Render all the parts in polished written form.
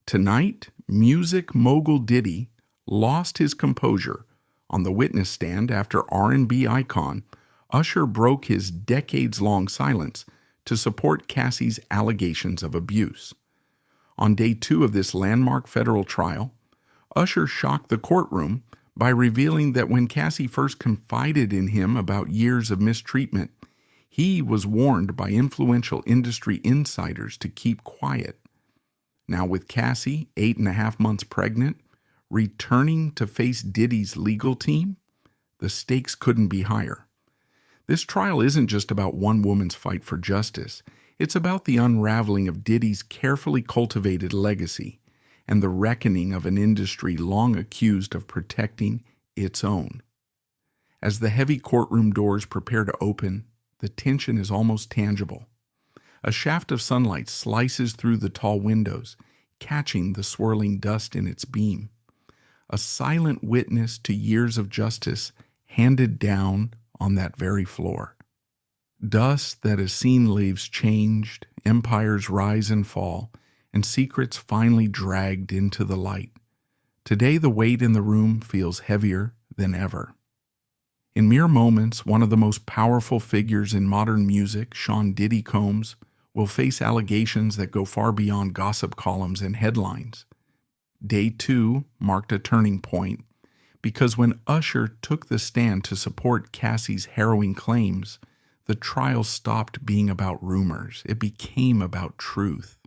Tonight, music mogul Diddy lost his composure on the witness stand after R&B icon Usher broke his decades-long silence to support Cassie's allegations of abuse. On day 2 of this landmark federal trial, Usher shocked the courtroom by revealing that when Cassie first confided in him about years of mistreatment, he was warned by influential industry insiders to keep quiet. Now with Cassie, 8.5 months pregnant, returning to face Diddy's legal team, the stakes couldn't be higher. This trial isn't just about one woman's fight for justice. It's about the unraveling of Diddy's carefully cultivated legacy and the reckoning of an industry long accused of protecting its own. As the heavy courtroom doors prepare to open, the tension is almost tangible. A shaft of sunlight slices through the tall windows, catching the swirling dust in its beam. A silent witness to years of justice handed down on that very floor. Dust that has seen lives changed, empires rise and fall, and secrets finally dragged into the light. Today the weight in the room feels heavier than ever. In mere moments, one of the most powerful figures in modern music, Sean "Diddy" Combs, will face allegations that go far beyond gossip columns and headlines. Day 2 marked a turning point because when Usher took the stand to support Cassie's harrowing claims, the trial stopped being about rumors. It became about truth,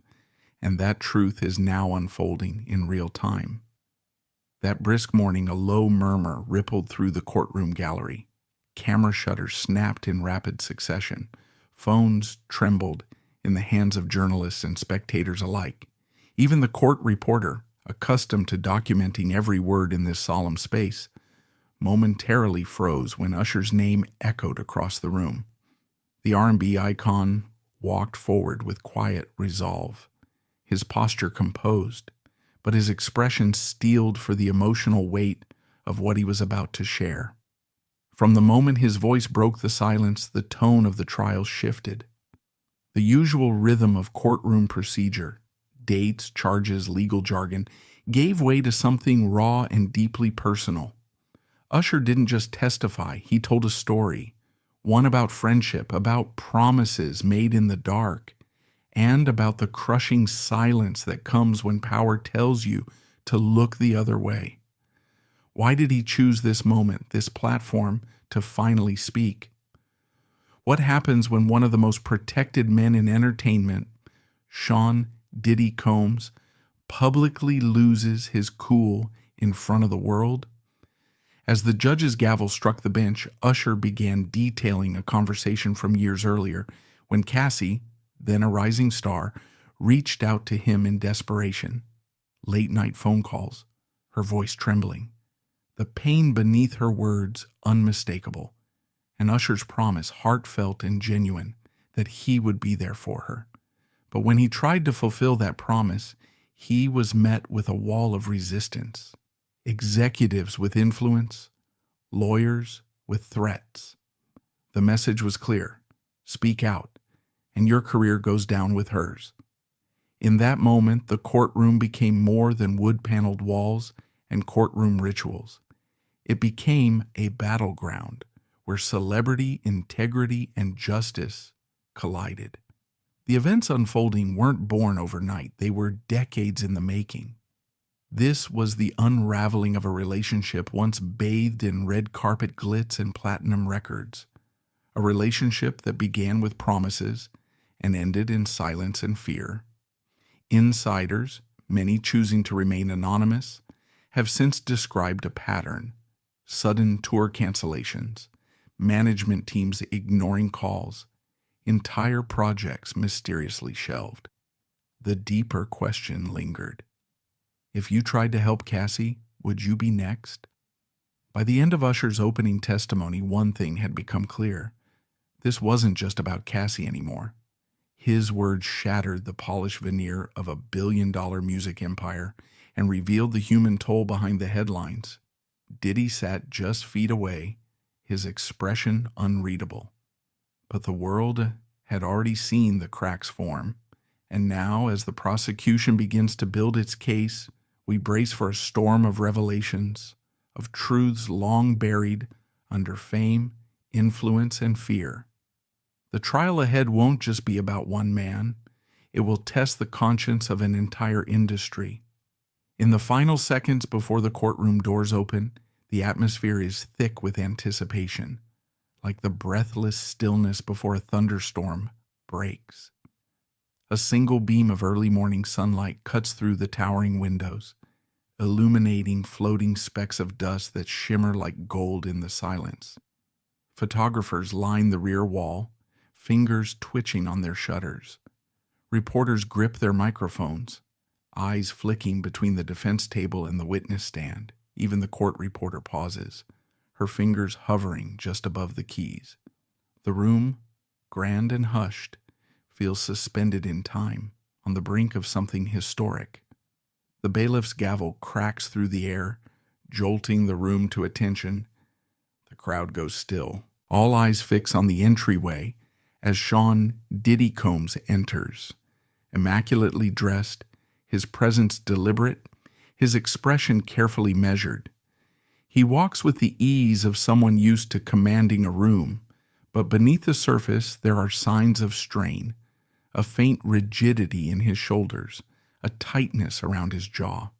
and that truth is now unfolding in real time. That brisk morning, a low murmur rippled through the courtroom gallery. Camera shutters snapped in rapid succession. Phones trembled in the hands of journalists and spectators alike. Even the court reporter, accustomed to documenting every word in this solemn space, momentarily froze when Usher's name echoed across the room. The R&B icon walked forward with quiet resolve, his posture composed, but his expression steeled for the emotional weight of what he was about to share. From the moment his voice broke the silence, the tone of the trial shifted. The usual rhythm of courtroom procedure, dates, charges, legal jargon, gave way to something raw and deeply personal. Usher didn't just testify, he told a story, one about friendship, about promises made in the dark, and about the crushing silence that comes when power tells you to look the other way. Why did he choose this moment, this platform, to finally speak? What happens when one of the most protected men in entertainment, Sean "Diddy" Combs, publicly loses his cool in front of the world? As the judge's gavel struck the bench, Usher began detailing a conversation from years earlier when Cassie, then a rising star, reached out to him in desperation. Late-night phone calls, her voice trembling, the pain beneath her words unmistakable, and Usher's promise heartfelt and genuine that he would be there for her. But when he tried to fulfill that promise, he was met with a wall of resistance. Executives with influence, lawyers with threats. The message was clear: speak out, and your career goes down with hers. In that moment, the courtroom became more than wood-paneled walls and courtroom rituals. It became a battleground where celebrity, integrity, and justice collided. The events unfolding weren't born overnight. They were decades in the making. This was the unraveling of a relationship once bathed in red carpet glitz and platinum records. A relationship that began with promises and ended in silence and fear. Insiders, many choosing to remain anonymous, have since described a pattern: sudden tour cancellations, management teams ignoring calls, entire projects mysteriously shelved. The deeper question lingered. If you tried to help Cassie, would you be next? By the end of Usher's opening testimony, one thing had become clear. This wasn't just about Cassie anymore. His words shattered the polished veneer of a billion-dollar music empire and revealed the human toll behind the headlines. Diddy sat just feet away, his expression unreadable. But the world had already seen the cracks form, And now, as the prosecution begins to build its case, we brace for a storm of revelations, of truths long buried under fame, influence, and fear. The trial ahead won't just be about one man. It will test the conscience of an entire industry. In the final seconds before the courtroom doors open, the atmosphere is thick with anticipation, like the breathless stillness before a thunderstorm breaks. A single beam of early morning sunlight cuts through the towering windows, illuminating floating specks of dust that shimmer like gold in the silence. Photographers line the rear wall, fingers twitching on their shutters. Reporters grip their microphones, eyes flicking between the defense table and the witness stand. Even the court reporter pauses, her fingers hovering just above the keys. The room, grand and hushed, feels suspended in time, on the brink of something historic. The bailiff's gavel cracks through the air, jolting the room to attention. The crowd goes still. All eyes fix on the entryway as Sean Diddy Combs enters. Immaculately dressed, his presence deliberate, his expression carefully measured. He walks with the ease of someone used to commanding a room, but beneath the surface there are signs of strain, a faint rigidity in his shoulders, a tightness around his jaw.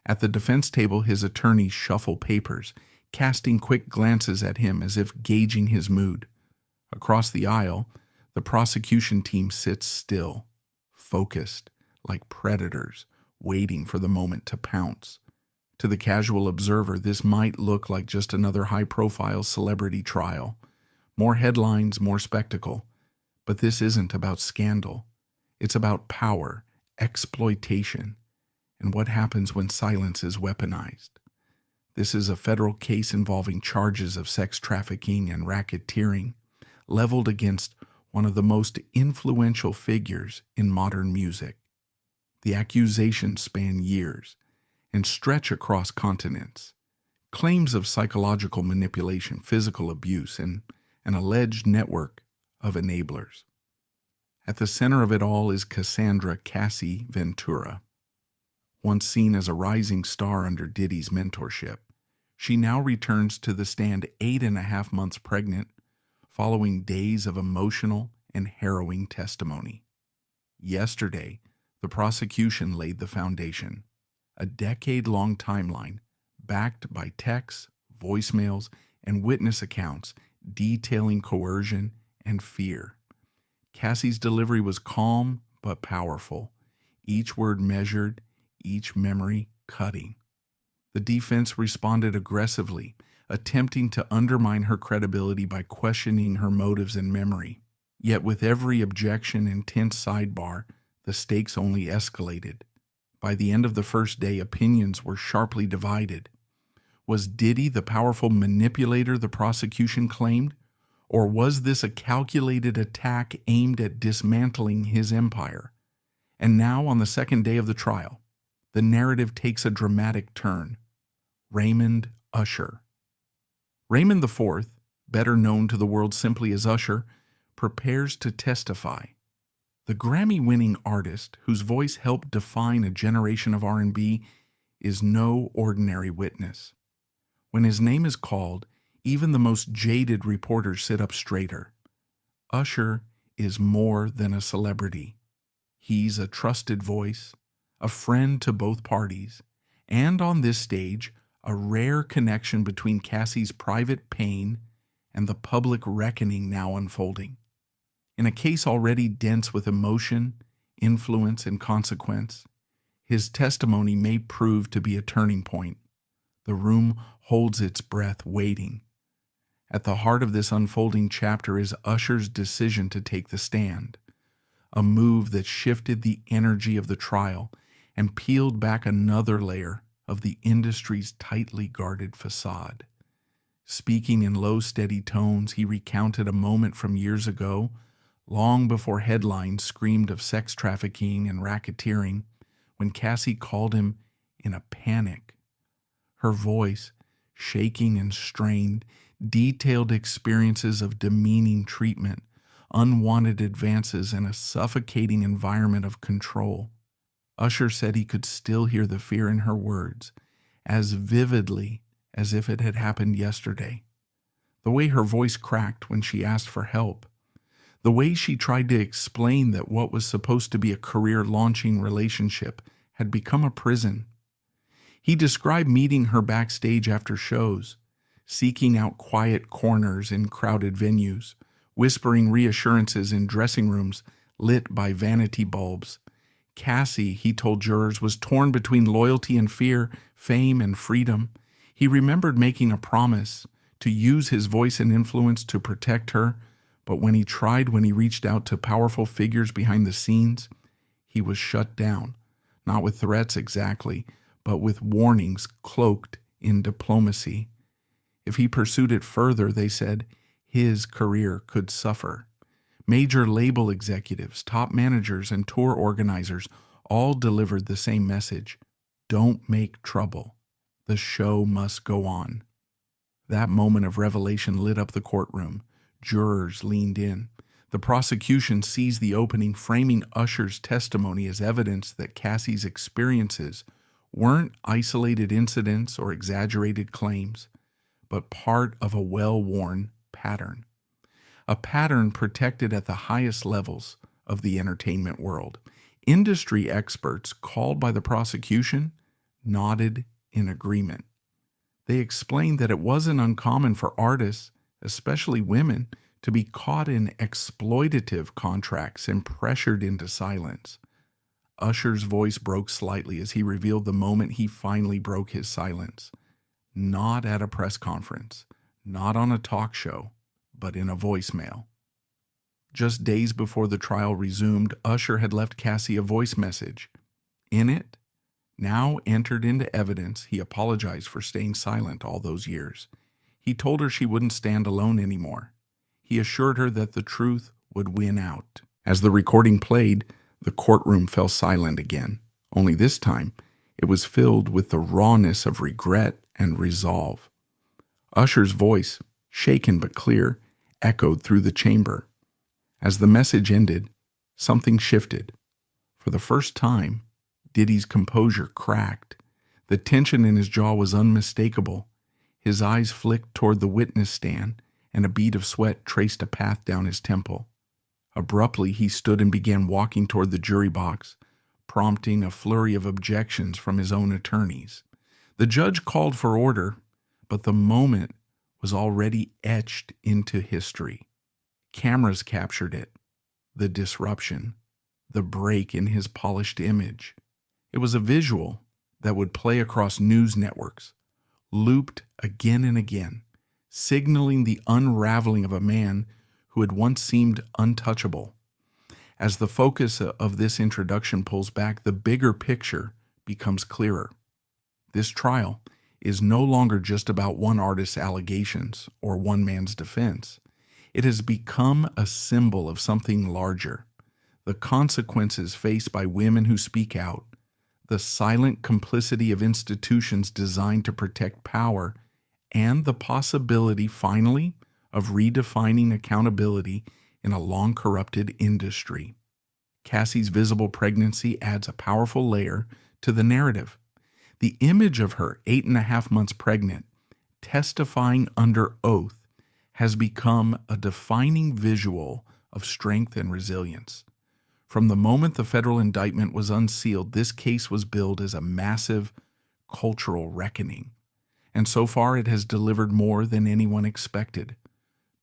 At the defense table, his attorneys shuffle papers, casting quick glances at him as if gauging his mood. Across the aisle, the prosecution team sits still, focused, like predators, waiting for the moment to pounce. To the casual observer, this might look like just another high-profile celebrity trial. More headlines, more spectacle. But this isn't about scandal. It's about power, exploitation, and what happens when silence is weaponized. This is a federal case involving charges of sex trafficking and racketeering, leveled against one of the most influential figures in modern music. The accusations span years and stretch across continents. Claims of psychological manipulation, physical abuse, and an alleged network of enablers. At the center of it all is Cassie Ventura. Once seen as a rising star under Diddy's mentorship, she now returns to the stand 8.5 months pregnant, following days of emotional and harrowing testimony. Yesterday, the prosecution laid the foundation, a decade-long timeline backed by texts, voicemails, and witness accounts detailing coercion and fear. Cassie's delivery was calm but powerful, each word measured, each memory cutting. The defense responded aggressively, attempting to undermine her credibility by questioning her motives and memory. Yet with every objection and tense sidebar, the stakes only escalated. By the end of the first day, opinions were sharply divided. Was Diddy the powerful manipulator the prosecution claimed? Or was this a calculated attack aimed at dismantling his empire? And now, on the second day of the trial, the narrative takes a dramatic turn. Raymond Usher. Raymond IV, better known to the world simply as Usher, prepares to testify. The Grammy-winning artist, whose voice helped define a generation of R&B, is no ordinary witness. When his name is called, even the most jaded reporters sit up straighter. Usher is more than a celebrity. He's a trusted voice, a friend to both parties, and on this stage, a rare connection between Cassie's private pain and the public reckoning now unfolding. In a case already dense with emotion, influence, and consequence, his testimony may prove to be a turning point. The room holds its breath, waiting. At the heart of this unfolding chapter is Usher's decision to take the stand, a move that shifted the energy of the trial and peeled back another layer of the industry's tightly guarded facade. Speaking in low, steady tones, he recounted a moment from years ago, long before headlines screamed of sex trafficking and racketeering, when Cassie called him in a panic. Her voice, shaking and strained, detailed experiences of demeaning treatment, unwanted advances, and a suffocating environment of control. Usher said he could still hear the fear in her words, as vividly as if it had happened yesterday. The way her voice cracked when she asked for help. The way she tried to explain that what was supposed to be a career-launching relationship had become a prison. He described meeting her backstage after shows, seeking out quiet corners in crowded venues, whispering reassurances in dressing rooms lit by vanity bulbs. Cassie, he told jurors, was torn between loyalty and fear, fame and freedom. He remembered making a promise to use his voice and influence to protect her, but when he reached out to powerful figures behind the scenes, he was shut down, not with threats exactly, but with warnings cloaked in diplomacy. If he pursued it further, they said, his career could suffer. Major label executives, top managers, and tour organizers all delivered the same message: don't make trouble. The show must go on. That moment of revelation lit up the courtroom. Jurors leaned in. The prosecution seized the opening, framing Usher's testimony as evidence that Cassie's experiences weren't isolated incidents or exaggerated claims, but part of a well-worn pattern. A pattern protected at the highest levels of the entertainment world. Industry experts called by the prosecution nodded in agreement. They explained that it wasn't uncommon for artists, especially women, to be caught in exploitative contracts and pressured into silence. Usher's voice broke slightly as he revealed the moment he finally broke his silence. Not at a press conference, not on a talk show, but in a voicemail. Just days before the trial resumed, Usher had left Cassie a voice message. In it, now entered into evidence, he apologized for staying silent all those years. He told her she wouldn't stand alone anymore. He assured her that the truth would win out. As the recording played, the courtroom fell silent again. Only this time, it was filled with the rawness of regret and resolve. Usher's voice, shaken but clear, echoed through the chamber. As the message ended, something shifted. For the first time, Diddy's composure cracked. The tension in his jaw was unmistakable. His eyes flicked toward the witness stand, and a bead of sweat traced a path down his temple. Abruptly, he stood and began walking toward the jury box, prompting a flurry of objections from his own attorneys. The judge called for order, but the moment was already etched into history. Cameras captured it, the disruption, the break in his polished image. It was a visual that would play across news networks, looped again and again, signaling the unraveling of a man who had once seemed untouchable. As the focus of this introduction pulls back, the bigger picture becomes clearer. This trial is no longer just about one artist's allegations or one man's defense. It has become a symbol of something larger. The consequences faced by women who speak out, the silent complicity of institutions designed to protect power, and the possibility, finally, of redefining accountability in a long-corrupted industry. Cassie's visible pregnancy adds a powerful layer to the narrative. The image of her 8.5 months pregnant, testifying under oath, has become a defining visual of strength and resilience. From the moment the federal indictment was unsealed, this case was billed as a massive cultural reckoning. And so far, it has delivered more than anyone expected.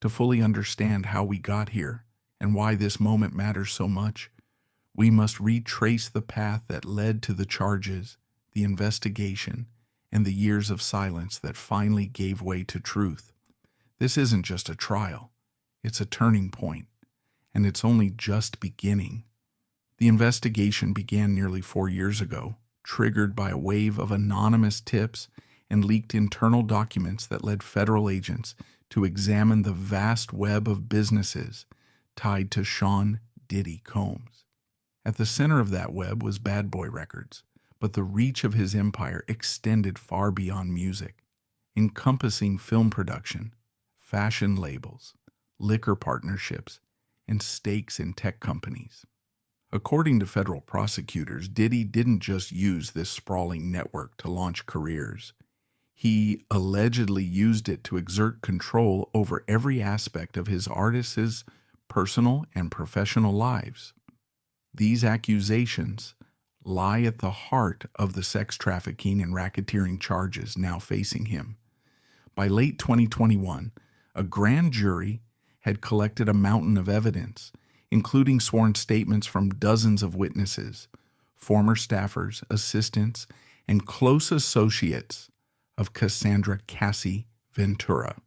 To fully understand how we got here and why this moment matters so much, we must retrace the path that led to the charges, the investigation, and the years of silence that finally gave way to truth. This isn't just a trial. It's a turning point, and it's only just beginning. The investigation began nearly 4 years ago, triggered by a wave of anonymous tips and leaked internal documents that led federal agents to examine the vast web of businesses tied to Sean Diddy Combs. At the center of that web was Bad Boy Records, but the reach of his empire extended far beyond music, encompassing film production, fashion labels, liquor partnerships, and stakes in tech companies. According to federal prosecutors, Diddy didn't just use this sprawling network to launch careers. He allegedly used it to exert control over every aspect of his artists' personal and professional lives. These accusations lie at the heart of the sex trafficking and racketeering charges now facing him. By late 2021, a grand jury had collected a mountain of evidence, including sworn statements from dozens of witnesses, former staffers, assistants, and close associates of Cassie Ventura.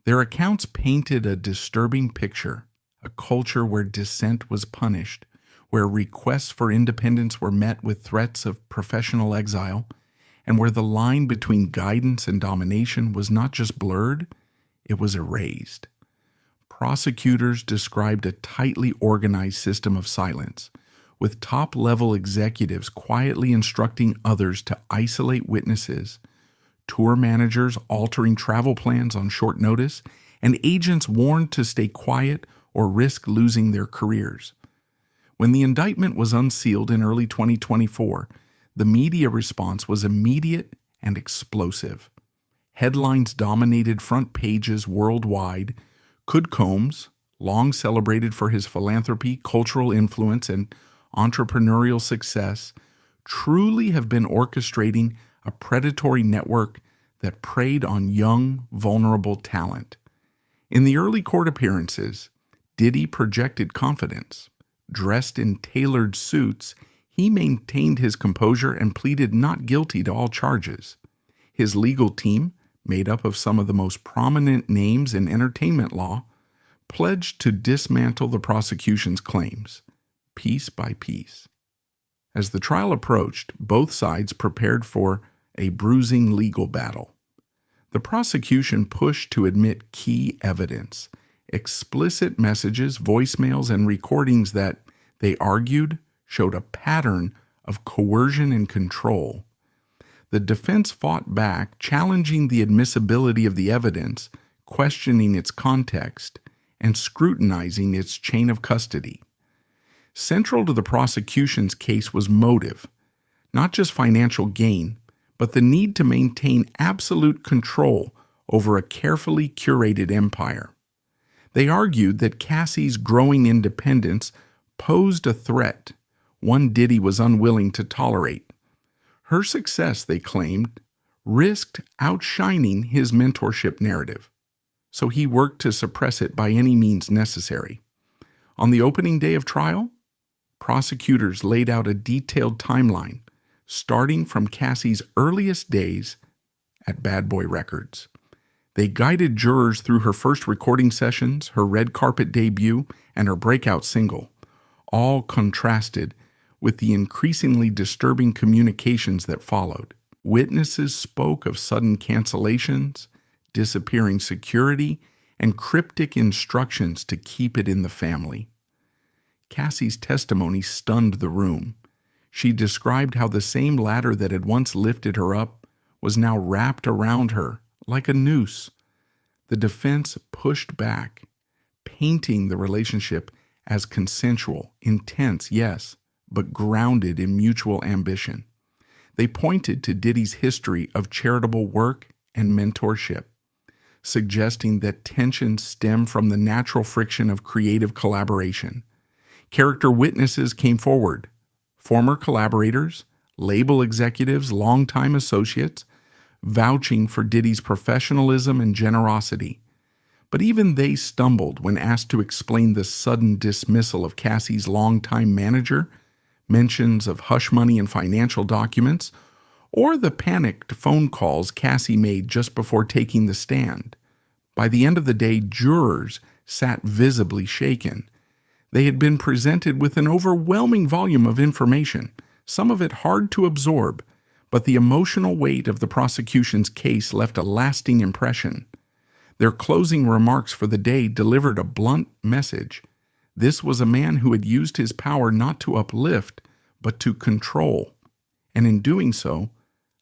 Their accounts painted a disturbing picture, a culture where dissent was punished, where requests for independence were met with threats of professional exile, and where the line between guidance and domination was not just blurred, it was erased. Prosecutors described a tightly organized system of silence, with top-level executives quietly instructing others to isolate witnesses, tour managers altering travel plans on short notice, and agents warned to stay quiet or risk losing their careers. When the indictment was unsealed in early 2024, the media response was immediate and explosive. Headlines dominated front pages worldwide. Could Combs, long celebrated for his philanthropy, cultural influence, and entrepreneurial success, truly have been orchestrating a predatory network that preyed on young, vulnerable talent? In the early court appearances, Diddy projected confidence. Dressed in tailored suits, he maintained his composure and pleaded not guilty to all charges. His legal team, made up of some of the most prominent names in entertainment law, pledged to dismantle the prosecution's claims, piece by piece. As the trial approached, both sides prepared for a bruising legal battle. The prosecution pushed to admit key evidence, explicit messages, voicemails, and recordings that, they argued, showed a pattern of coercion and control. The defense fought back, challenging the admissibility of the evidence, questioning its context, and scrutinizing its chain of custody. Central to the prosecution's case was motive, not just financial gain, but the need to maintain absolute control over a carefully curated empire. They argued that Cassie's growing independence posed a threat, one Diddy was unwilling to tolerate. Her success, they claimed, risked outshining his mentorship narrative, so he worked to suppress it by any means necessary. On the opening day of trial, prosecutors laid out a detailed timeline, starting from Cassie's earliest days at Bad Boy Records. They guided jurors through her first recording sessions, her red carpet debut, and her breakout single, all contrasted with the increasingly disturbing communications that followed. Witnesses spoke of sudden cancellations, disappearing security, and cryptic instructions to keep it in the family. Cassie's testimony stunned the room. She described how the same ladder that had once lifted her up was now wrapped around her like a noose. The defense pushed back, painting the relationship as consensual, intense, yes, but grounded in mutual ambition. They pointed to Diddy's history of charitable work and mentorship, suggesting that tensions stem from the natural friction of creative collaboration. Character witnesses came forward, former collaborators, label executives, longtime associates, vouching for Diddy's professionalism and generosity. But even they stumbled when asked to explain the sudden dismissal of Cassie's longtime manager, mentions of hush money in financial documents, or the panicked phone calls Cassie made just before taking the stand. By the end of the day, jurors sat visibly shaken. They had been presented with an overwhelming volume of information, some of it hard to absorb, but the emotional weight of the prosecution's case left a lasting impression. Their closing remarks for the day delivered a blunt message. This was a man who had used his power not to uplift, but to control, and in doing so,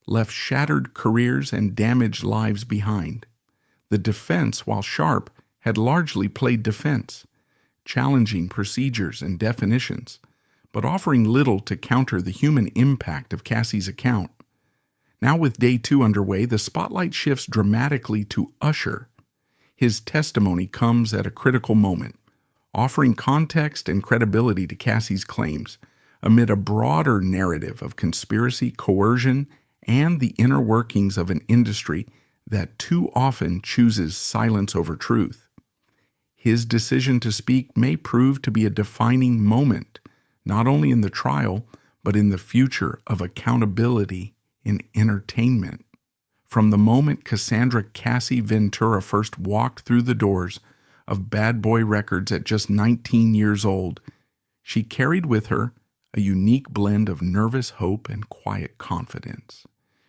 left shattered careers and damaged lives behind. The defense, while sharp, had largely played defense, challenging procedures and definitions, but offering little to counter the human impact of Cassie's account. Now with day 2 underway, the spotlight shifts dramatically to Usher. His testimony comes at a critical moment, offering context and credibility to Cassie's claims amid a broader narrative of conspiracy, coercion, and the inner workings of an industry that too often chooses silence over truth. His decision to speak may prove to be a defining moment, not only in the trial, but in the future of accountability in entertainment. From the moment Cassandra Cassie Ventura first walked through the doors of Bad Boy Records at just 19 years old, she carried with her a unique blend of nervous hope and quiet confidence.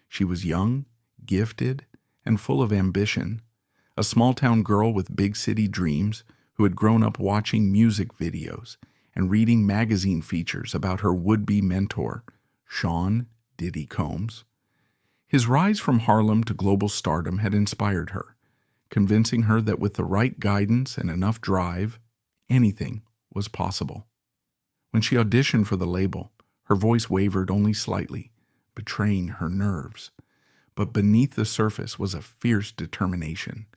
She was young, gifted, and full of ambition, a small-town girl with big city dreams who had grown up watching music videos and reading magazine features about her would-be mentor, Sean Diddy Combs. His rise from Harlem to global stardom had inspired her, convincing her that with the right guidance and enough drive, anything was possible. When she auditioned for the label, her voice wavered only slightly, betraying her nerves. But beneath the surface was a fierce determination.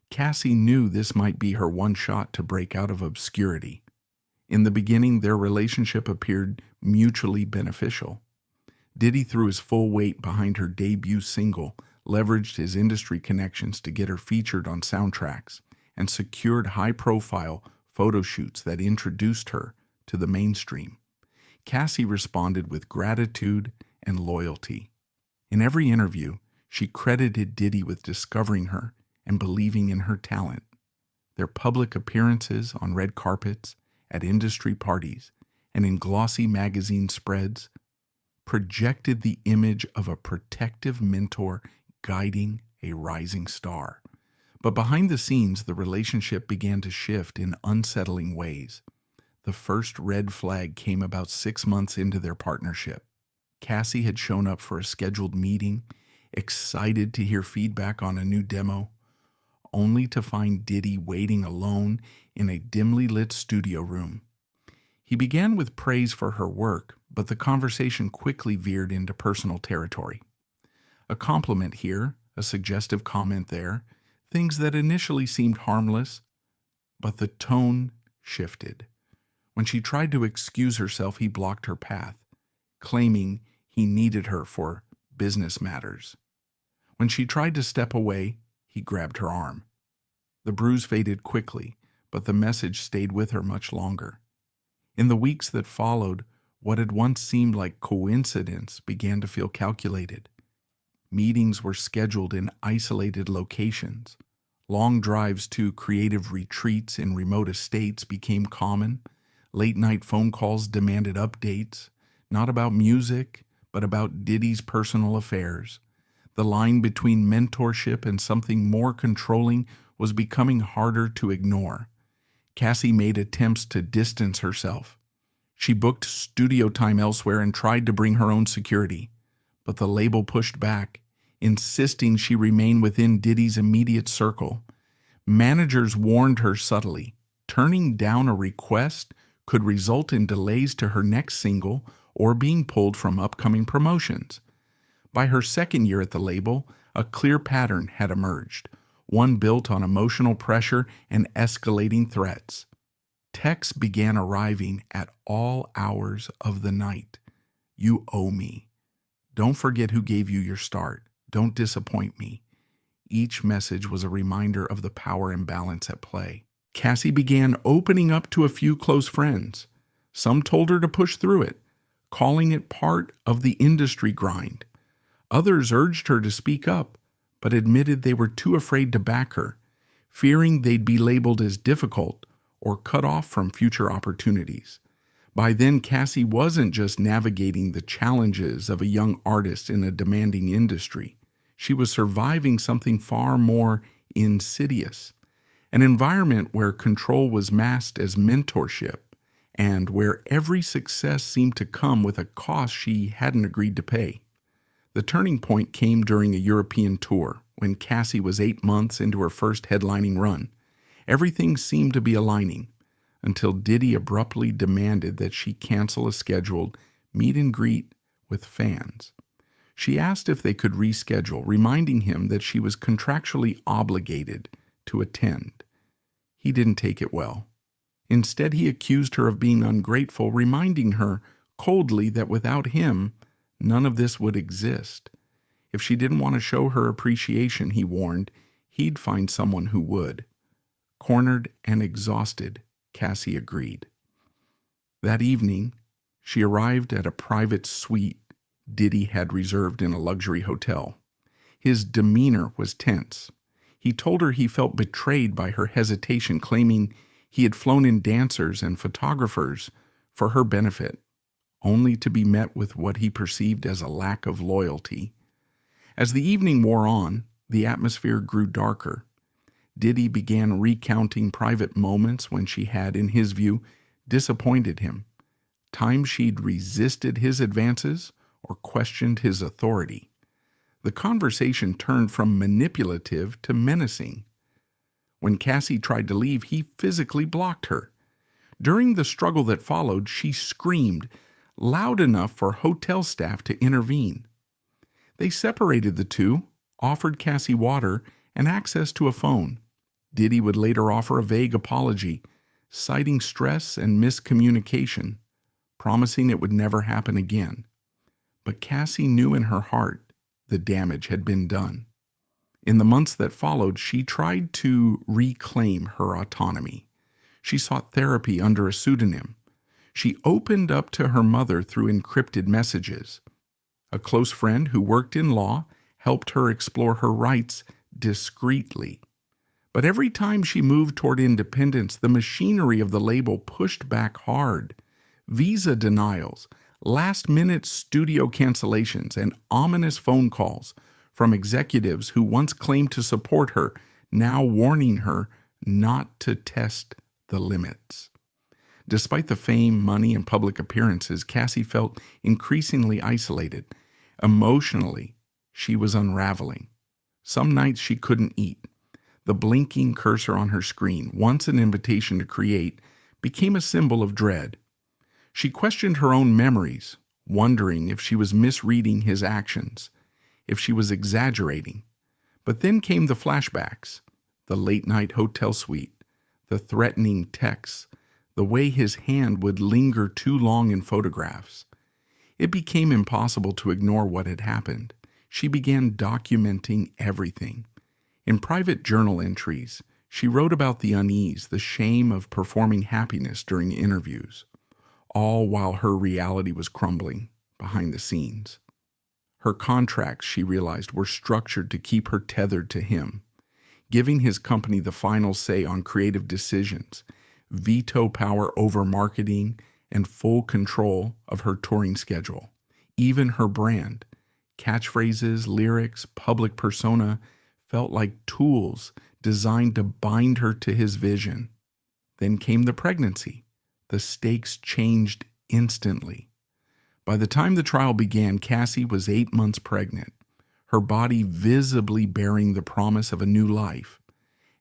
Cassie knew this might be her one shot to break out of obscurity. In the beginning, their relationship appeared mutually beneficial. Diddy threw his full weight behind her debut single, leveraged his industry connections to get her featured on soundtracks, and secured high-profile photo shoots that introduced her to the mainstream. Cassie responded with gratitude and loyalty. In every interview, she credited Diddy with discovering her and believing in her talent. Their public appearances on red carpets, at industry parties, and in glossy magazine spreads projected the image of a protective mentor guiding a rising star. But behind the scenes, the relationship began to shift in unsettling ways. The first red flag came about 6 months into their partnership. Cassie had shown up for a scheduled meeting, excited to hear feedback on a new demo, only to find Diddy waiting alone in a dimly lit studio room. He began with praise for her work, but the conversation quickly veered into personal territory. A compliment here, a suggestive comment there, things that initially seemed harmless, but the tone shifted. When she tried to excuse herself, he blocked her path, claiming he needed her for business matters. When she tried to step away, he grabbed her arm. The bruise faded quickly, but the message stayed with her much longer. In the weeks that followed, what had once seemed like coincidence began to feel calculated. Meetings were scheduled in isolated locations. Long drives to creative retreats in remote estates became common. Late-night phone calls demanded updates, not about music, but about Diddy's personal affairs. The line between mentorship and something more controlling was becoming harder to ignore. Cassie made attempts to distance herself. She booked studio time elsewhere and tried to bring her own security, but the label pushed back, insisting she remain within Diddy's immediate circle. Managers warned her subtly. Turning down a request could result in delays to her next single or being pulled from upcoming promotions. By her second year at the label, a clear pattern had emerged, one built on emotional pressure and escalating threats. Texts began arriving at all hours of the night. "You owe me. Don't forget who gave you your start. Don't disappoint me." Each message was a reminder of the power imbalance at play. Cassie began opening up to a few close friends. Some told her to push through it, calling it part of the industry grind. Others urged her to speak up, but admitted they were too afraid to back her, fearing they'd be labeled as difficult or cut off from future opportunities. By then, Cassie wasn't just navigating the challenges of a young artist in a demanding industry. She was surviving something far more insidious, an environment where control was masked as mentorship and where every success seemed to come with a cost she hadn't agreed to pay. The turning point came during a European tour when Cassie was 8 months into her first headlining run. Everything seemed to be aligning until Diddy abruptly demanded that she cancel a scheduled meet and greet with fans. She asked if they could reschedule, reminding him that she was contractually obligated to attend. He didn't take it well. Instead, he accused her of being ungrateful, reminding her coldly that without him, none of this would exist. If she didn't want to show her appreciation, he warned, he'd find someone who would. Cornered and exhausted, Cassie agreed. That evening, she arrived at a private suite Diddy had reserved in a luxury hotel. His demeanor was tense. He told her he felt betrayed by her hesitation, claiming he had flown in dancers and photographers for her benefit, only to be met with what he perceived as a lack of loyalty. As the evening wore on, the atmosphere grew darker. Diddy began recounting private moments when she had, in his view, disappointed him, times she'd resisted his advances or questioned his authority. The conversation turned from manipulative to menacing. When Cassie tried to leave, he physically blocked her. During the struggle that followed, she screamed, loud enough for hotel staff to intervene. They separated the two, offered Cassie water and access to a phone. Diddy would later offer a vague apology, citing stress and miscommunication, promising it would never happen again. But Cassie knew in her heart the damage had been done. In the months that followed, she tried to reclaim her autonomy. She sought therapy under a pseudonym. She opened up to her mother through encrypted messages. A close friend who worked in law helped her explore her rights discreetly. But every time she moved toward independence, the machinery of the label pushed back hard. Visa denials, last-minute studio cancellations, and ominous phone calls from executives who once claimed to support her, now warning her not to test the limits. Despite the fame, money, and public appearances, Cassie felt increasingly isolated. Emotionally, she was unraveling. Some nights she couldn't eat. The blinking cursor on her screen, once an invitation to create, became a symbol of dread. She questioned her own memories, wondering if she was misreading his actions, if she was exaggerating. But then came the flashbacks, the late-night hotel suite, the threatening texts, the way his hand would linger too long in photographs. It became impossible to ignore what had happened. She began documenting everything. In private journal entries, she wrote about the unease, the shame of performing happiness during interviews, all while her reality was crumbling behind the scenes. Her contracts, she realized, were structured to keep her tethered to him, giving his company the final say on creative decisions, veto power over marketing, and full control of her touring schedule. Even her brand, catchphrases, lyrics, public persona, felt like tools designed to bind her to his vision. Then came the pregnancy. The stakes changed instantly. By the time the trial began, Cassie was 8 months pregnant, her body visibly bearing the promise of a new life.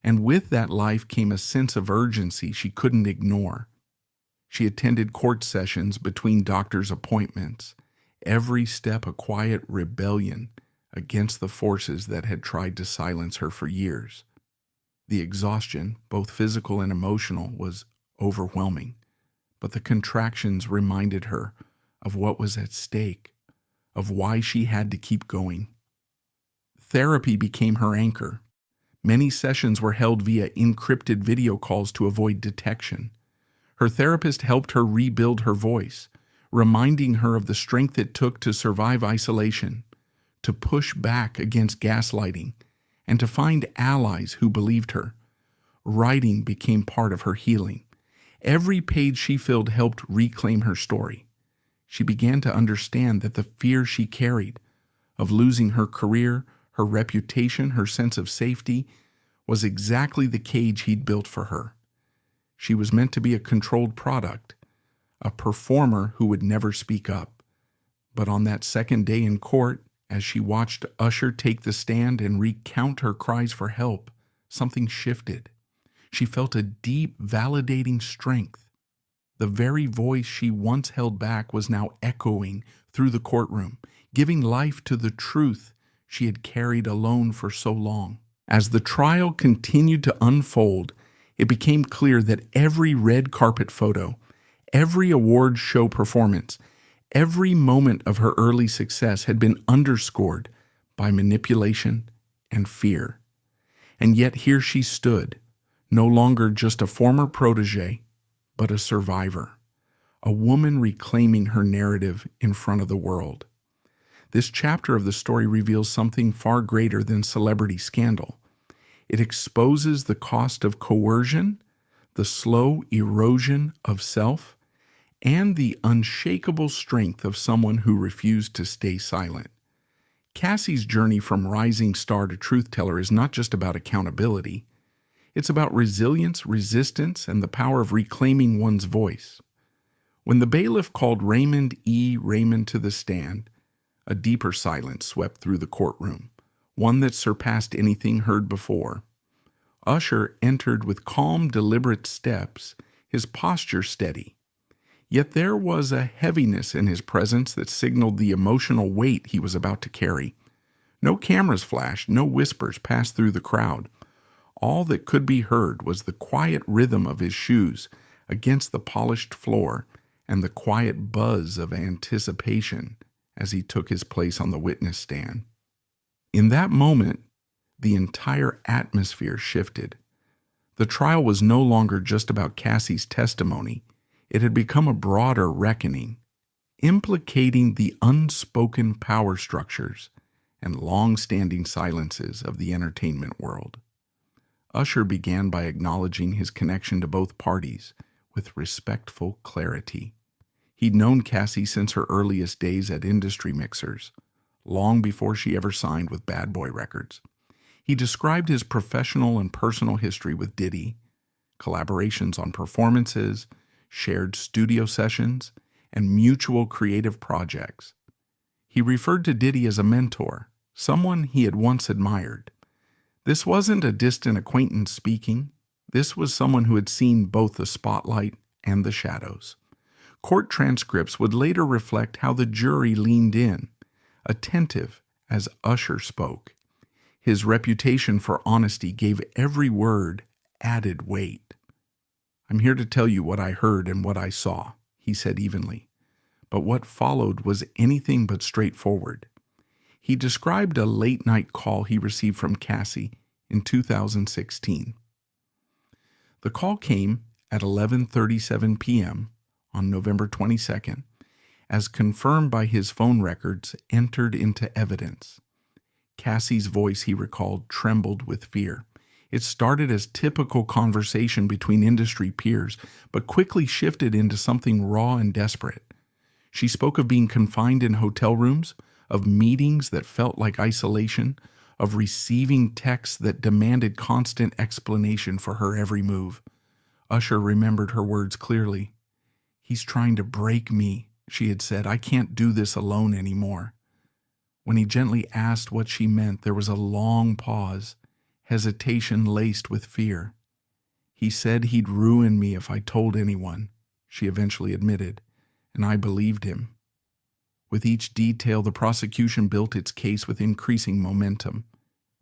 And with that life came a sense of urgency she couldn't ignore. She attended court sessions between doctors' appointments, every step a quiet rebellion against the forces that had tried to silence her for years. The exhaustion, both physical and emotional, was overwhelming, but the contractions reminded her of what was at stake, of why she had to keep going. Therapy became her anchor. Many sessions were held via encrypted video calls to avoid detection. Her therapist helped her rebuild her voice, reminding her of the strength it took to survive isolation, to push back against gaslighting, and to find allies who believed her. Writing became part of her healing. Every page she filled helped reclaim her story. She began to understand that the fear she carried of losing her career, her reputation, her sense of safety, was exactly the cage he'd built for her. She was meant to be a controlled product, a performer who would never speak up. But on that second day in court, as she watched Usher take the stand and recount her cries for help, something shifted. She felt a deep, validating strength. The very voice she once held back was now echoing through the courtroom, giving life to the truth she had carried alone for so long. As the trial continued to unfold, it became clear that every red carpet photo, every award show performance, every moment of her early success had been underscored by manipulation and fear. And yet here she stood, no longer just a former protege, but a survivor, a woman reclaiming her narrative in front of the world. This chapter of the story reveals something far greater than celebrity scandal. It exposes the cost of coercion, the slow erosion of self, and the unshakable strength of someone who refused to stay silent. Cassie's journey from rising star to truth teller is not just about accountability. It's about resilience, resistance, and the power of reclaiming one's voice. When the bailiff called Raymond E. Raymond to the stand, a deeper silence swept through the courtroom, one that surpassed anything heard before. Usher entered with calm, deliberate steps, his posture steady. Yet there was a heaviness in his presence that signaled the emotional weight he was about to carry. No cameras flashed, no whispers passed through the crowd. All that could be heard was the quiet rhythm of his shoes against the polished floor and the quiet buzz of anticipation as he took his place on the witness stand. In that moment, the entire atmosphere shifted. The trial was no longer just about Cassie's testimony. It had become a broader reckoning, implicating the unspoken power structures and long-standing silences of the entertainment world. Usher began by acknowledging his connection to both parties with respectful clarity. He'd known Cassie since her earliest days at industry mixers, long before she ever signed with Bad Boy Records. He described his professional and personal history with Diddy, collaborations on performances, shared studio sessions, and mutual creative projects. He referred to Diddy as a mentor, someone he had once admired. This wasn't a distant acquaintance speaking. This was someone who had seen both the spotlight and the shadows. Court transcripts would later reflect how the jury leaned in, attentive as Usher spoke. His reputation for honesty gave every word added weight. "I'm here to tell you what I heard and what I saw," he said evenly. But what followed was anything but straightforward. He described a late-night call he received from Cassie in 2016. The call came at 11:37 p.m. on November 22nd, as confirmed by his phone records entered into evidence. Cassie's voice, he recalled, trembled with fear. It started as typical conversation between industry peers, but quickly shifted into something raw and desperate. She spoke of being confined in hotel rooms, of meetings that felt like isolation, of receiving texts that demanded constant explanation for her every move. Usher remembered her words clearly. "He's trying to break me," she had said. "I can't do this alone anymore." When he gently asked what she meant, there was a long pause, hesitation laced with fear. "He said he'd ruin me if I told anyone," she eventually admitted, and I believed him. With each detail, the prosecution built its case with increasing momentum.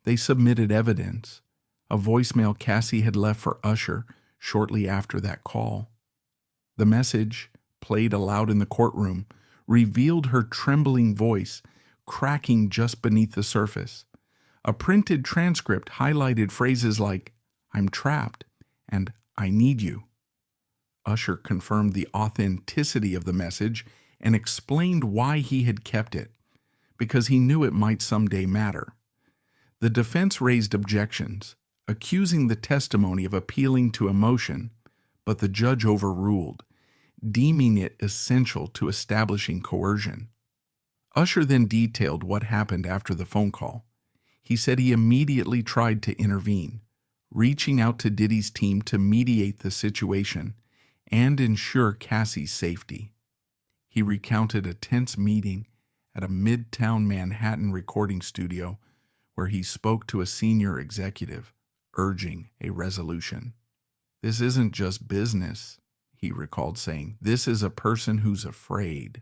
They submitted evidence, a voicemail Cassie had left for Usher shortly after that call. The message, played aloud in the courtroom, revealed her trembling voice, cracking just beneath the surface. A printed transcript highlighted phrases like, "I'm trapped," and "I need you." Usher confirmed the authenticity of the message and explained why he had kept it, because he knew it might someday matter. The defense raised objections, accusing the testimony of appealing to emotion, but the judge overruled, deeming it essential to establishing coercion. Usher then detailed what happened after the phone call. He said he immediately tried to intervene, reaching out to Diddy's team to mediate the situation and ensure Cassie's safety. He recounted a tense meeting at a Midtown Manhattan recording studio where he spoke to a senior executive, urging a resolution. "This isn't just business," he recalled saying. "This is a person who's afraid."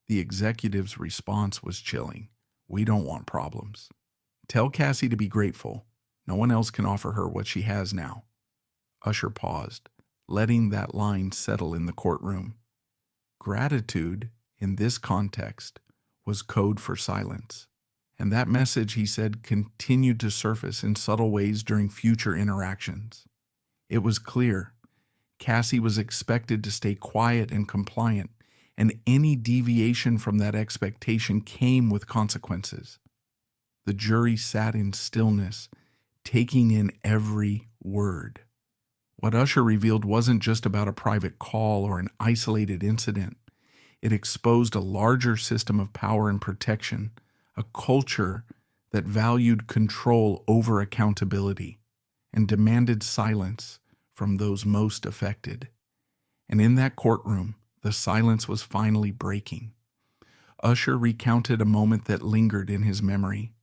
The executive's response was chilling. "We don't want problems. Tell Cassie to be grateful. No one else can offer her what she has now." Usher paused, letting that line settle in the courtroom. Gratitude, in this context, was code for silence. And that message, he said, continued to surface in subtle ways during future interactions. It was clear Cassie was expected to stay quiet and compliant, and any deviation from that expectation came with consequences. The jury sat in stillness, taking in every word. What Usher revealed wasn't just about a private call or an isolated incident. It exposed a larger system of power and protection, a culture that valued control over accountability and demanded silence from those most affected. And in that courtroom, the silence was finally breaking. Usher recounted a moment that lingered in his memory,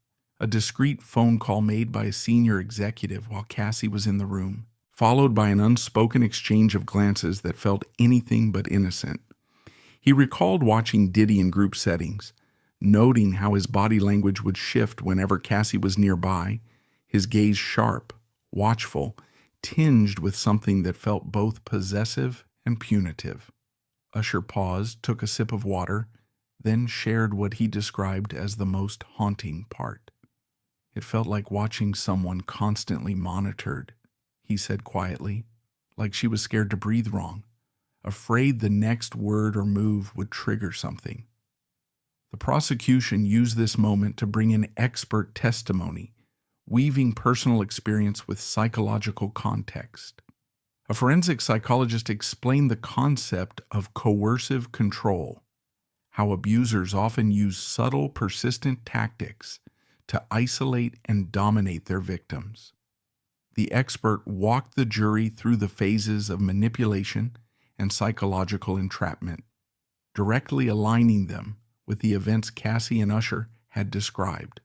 a discreet phone call made by a senior executive while Cassie was in the room, followed by an unspoken exchange of glances that felt anything but innocent. He recalled watching Diddy in group settings, noting how his body language would shift whenever Cassie was nearby, his gaze sharp, watchful, tinged with something that felt both possessive and punitive. Usher paused, took a sip of water, then shared what he described as the most haunting part. "It felt like watching someone constantly monitored," he said quietly, "like she was scared to breathe wrong, afraid the next word or move would trigger something." The prosecution used this moment to bring in expert testimony, weaving personal experience with psychological context. A forensic psychologist explained the concept of coercive control, how abusers often use subtle, persistent tactics to isolate and dominate their victims. The expert walked the jury through the phases of manipulation and psychological entrapment, directly aligning them with the events Cassie and Usher had described.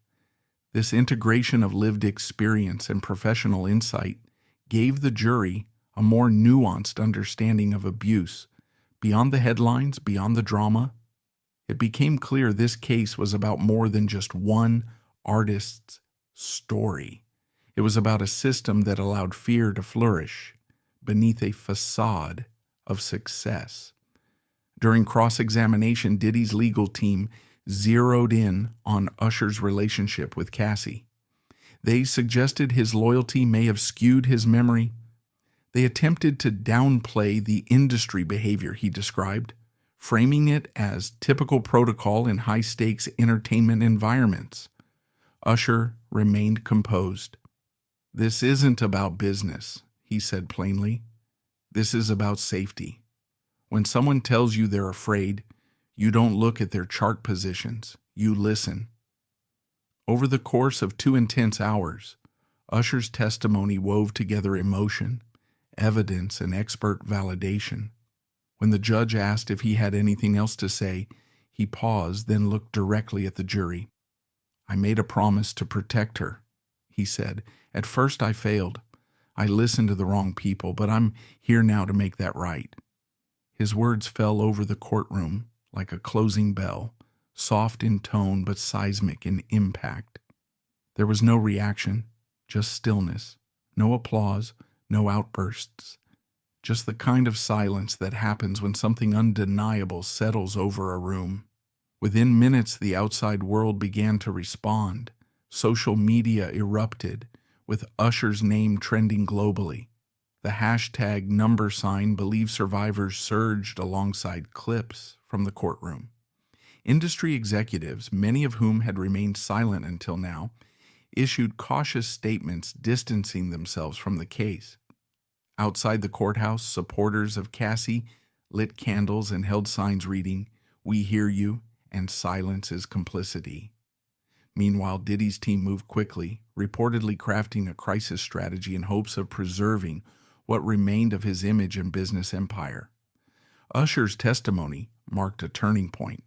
This integration of lived experience and professional insight gave the jury a more nuanced understanding of abuse. Beyond the headlines, beyond the drama, it became clear this case was about more than just one artist's story. It was about a system that allowed fear to flourish beneath a facade of success. During cross-examination, Diddy's legal team zeroed in on Usher's relationship with Cassie. They suggested his loyalty may have skewed his memory. They attempted to downplay the industry behavior he described, framing it as typical protocol in high-stakes entertainment environments. Usher remained composed. "This isn't about business," he said plainly. "This is about safety. When someone tells you they're afraid, you don't look at their chart positions, you listen." Over the course of 2 intense hours, Usher's testimony wove together emotion, evidence, and expert validation. When the judge asked if he had anything else to say, he paused, then looked directly at the jury. "I made a promise to protect her," he said. "At first I failed. I listened to the wrong people, but I'm here now to make that right." His words fell over the courtroom like a closing bell, soft in tone but seismic in impact. There was no reaction, just stillness, no applause, no outbursts, just the kind of silence that happens when something undeniable settles over a room. Within minutes, the outside world began to respond. Social media erupted, with Usher's name trending globally. The hashtag #BelieveSurvivors surged alongside clips from the courtroom. Industry executives, many of whom had remained silent until now, issued cautious statements distancing themselves from the case. Outside the courthouse, supporters of Cassie lit candles and held signs reading, "We hear you," and "Silence is complicity." Meanwhile, Diddy's team moved quickly, reportedly crafting a crisis strategy in hopes of preserving what remained of his image and business empire. Usher's testimony marked a turning point.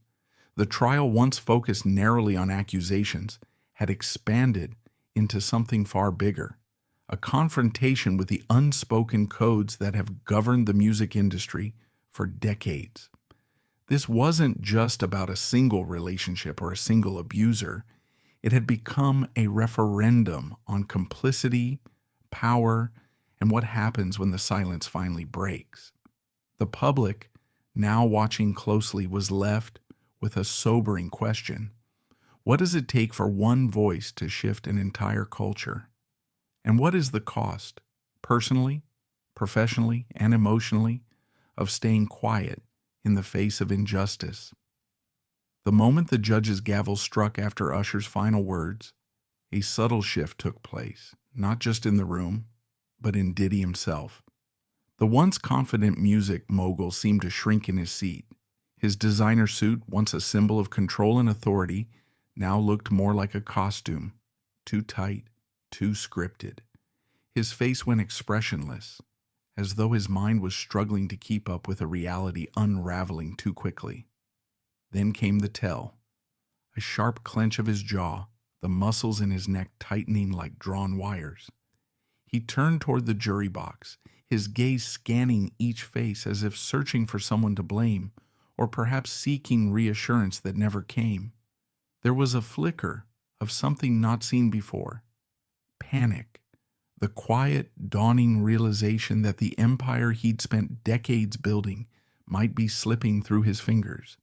The trial, once focused narrowly on accusations, had expanded into something far bigger, a confrontation with the unspoken codes that have governed the music industry for decades. This wasn't just about a single relationship or a single abuser. It had become a referendum on complicity, power, and what happens when the silence finally breaks. The public, now watching closely, was left with a sobering question. What does it take for one voice to shift an entire culture? And what is the cost, personally, professionally, and emotionally, of staying quiet in the face of injustice? The moment the judge's gavel struck after Usher's final words, a subtle shift took place, not just in the room, but in Diddy himself. The once confident music mogul seemed to shrink in his seat. His designer suit, once a symbol of control and authority, now looked more like a costume, too tight, too scripted. His face went expressionless, as though his mind was struggling to keep up with a reality unraveling too quickly. Then came the tell, a sharp clench of his jaw, the muscles in his neck tightening like drawn wires. He turned toward the jury box, his gaze scanning each face as if searching for someone to blame, or perhaps seeking reassurance that never came. There was a flicker of something not seen before. Panic. The quiet, dawning realization that the empire he'd spent decades building might be slipping through his fingers.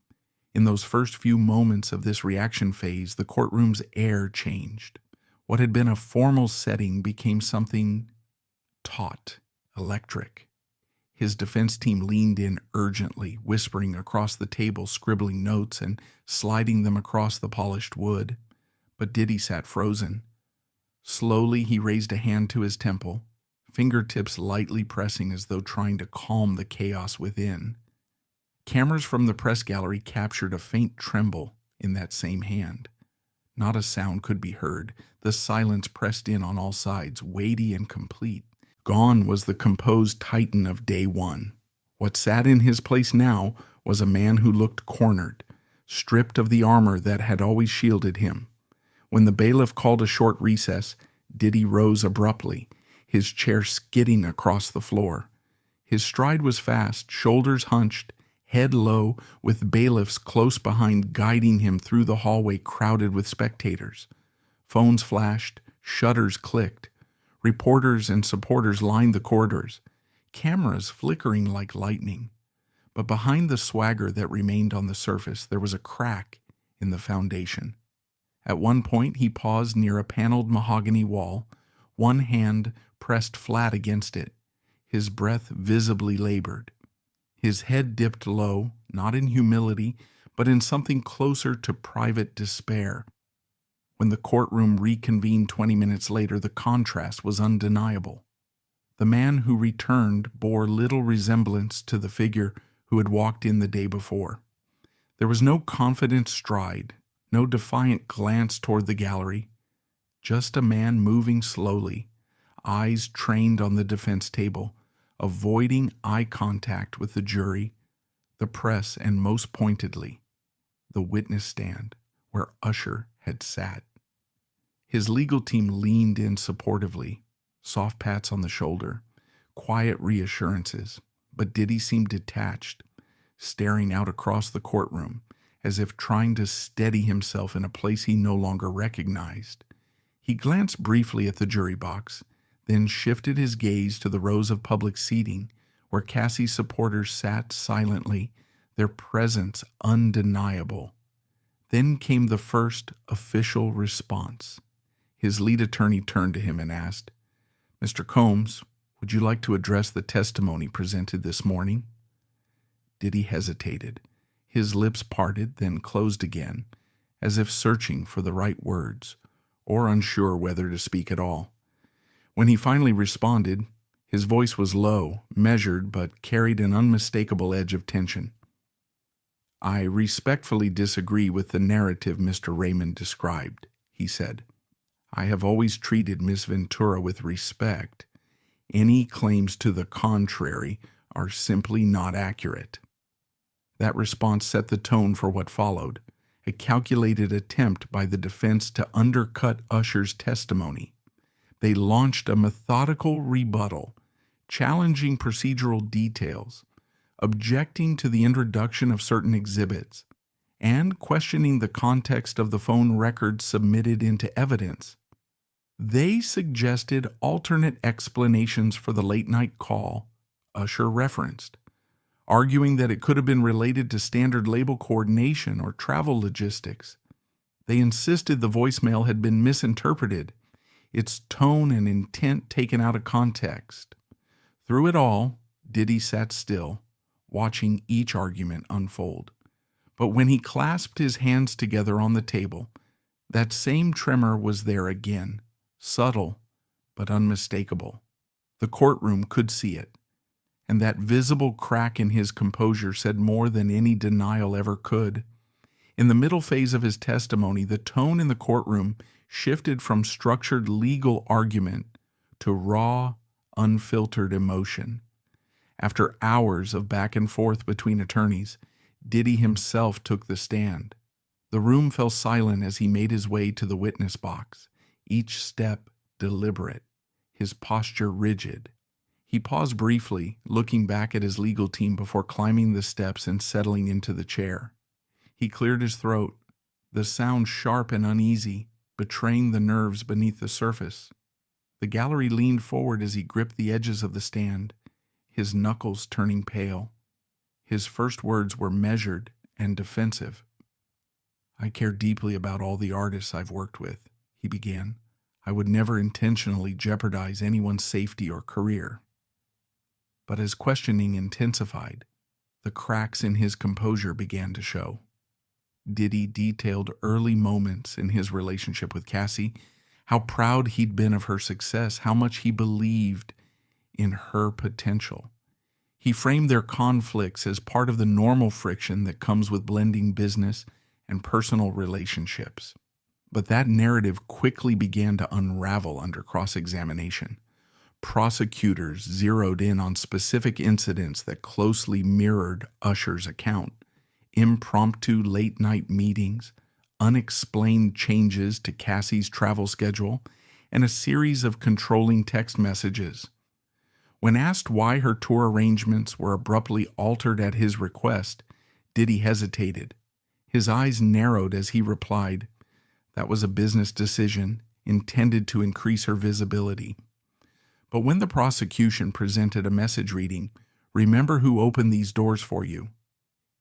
In those first few moments of this reaction phase, the courtroom's air changed. What had been a formal setting became something taut, electric. His defense team leaned in urgently, whispering across the table, scribbling notes and sliding them across the polished wood. But Diddy sat frozen. Slowly, he raised a hand to his temple, fingertips lightly pressing as though trying to calm the chaos within. Cameras from the press gallery captured a faint tremble in that same hand. Not a sound could be heard. The silence pressed in on all sides, weighty and complete. Gone was the composed titan of day one. What sat in his place now was a man who looked cornered, stripped of the armor that had always shielded him. When the bailiff called a short recess, Diddy rose abruptly, his chair skidding across the floor. His stride was fast, shoulders hunched, head low, with bailiffs close behind guiding him through the hallway crowded with spectators. Phones flashed, shutters clicked. Reporters and supporters lined the corridors, cameras flickering like lightning. But behind the swagger that remained on the surface, there was a crack in the foundation. At one point, he paused near a paneled mahogany wall, one hand pressed flat against it, his breath visibly labored. His head dipped low, not in humility, but in something closer to private despair. When the courtroom reconvened 20 minutes later, the contrast was undeniable. The man who returned bore little resemblance to the figure who had walked in the day before. There was no confident stride, no defiant glance toward the gallery, just a man moving slowly, eyes trained on the defense table, avoiding eye contact with the jury, the press, and most pointedly, the witness stand where Usher had sat. His legal team leaned in supportively, soft pats on the shoulder, quiet reassurances, but Diddy seemed detached, staring out across the courtroom, as if trying to steady himself in a place he no longer recognized. He glanced briefly at the jury box, then shifted his gaze to the rows of public seating where Cassie's supporters sat silently, their presence undeniable. Then came the first official response. His lead attorney turned to him and asked, "Mr. Combs, would you like to address the testimony presented this morning?" Diddy hesitated. His lips parted, then closed again, as if searching for the right words, or unsure whether to speak at all. When he finally responded, his voice was low, measured, but carried an unmistakable edge of tension. "I respectfully disagree with the narrative Mr. Raymond described," he said. "I have always treated Miss Ventura with respect. Any claims to the contrary are simply not accurate." That response set the tone for what followed, a calculated attempt by the defense to undercut Usher's testimony. They launched a methodical rebuttal, challenging procedural details, objecting to the introduction of certain exhibits, and questioning the context of the phone records submitted into evidence. They suggested alternate explanations for the late-night call Usher referenced, arguing that it could have been related to standard label coordination or travel logistics. They insisted the voicemail had been misinterpreted, its tone and intent taken out of context. Through it all, Diddy sat still, watching each argument unfold. But when he clasped his hands together on the table, that same tremor was there again, subtle but unmistakable. The courtroom could see it, and that visible crack in his composure said more than any denial ever could. In the middle phase of his testimony, the tone in the courtroom shifted from structured legal argument to raw, unfiltered emotion. After hours of back and forth between attorneys, Diddy himself took the stand. The room fell silent as he made his way to the witness box, each step deliberate, his posture rigid. He paused briefly, looking back at his legal team before climbing the steps and settling into the chair. He cleared his throat, the sound sharp and uneasy, betraying the nerves beneath the surface. The gallery leaned forward as he gripped the edges of the stand, his knuckles turning pale. His first words were measured and defensive. "I care deeply about all the artists I've worked with," he began. "I would never intentionally jeopardize anyone's safety or career." But as questioning intensified, the cracks in his composure began to show. Diddy detailed early moments in his relationship with Cassie, how proud he'd been of her success, how much he believed in her potential. He framed their conflicts as part of the normal friction that comes with blending business and personal relationships. But that narrative quickly began to unravel under cross-examination. Prosecutors zeroed in on specific incidents that closely mirrored Usher's account: impromptu late-night meetings, unexplained changes to Cassie's travel schedule, and a series of controlling text messages. When asked why her tour arrangements were abruptly altered at his request, Diddy hesitated. His eyes narrowed as he replied, "That was a business decision intended to increase her visibility." But when the prosecution presented a message reading, "Remember who opened these doors for you,"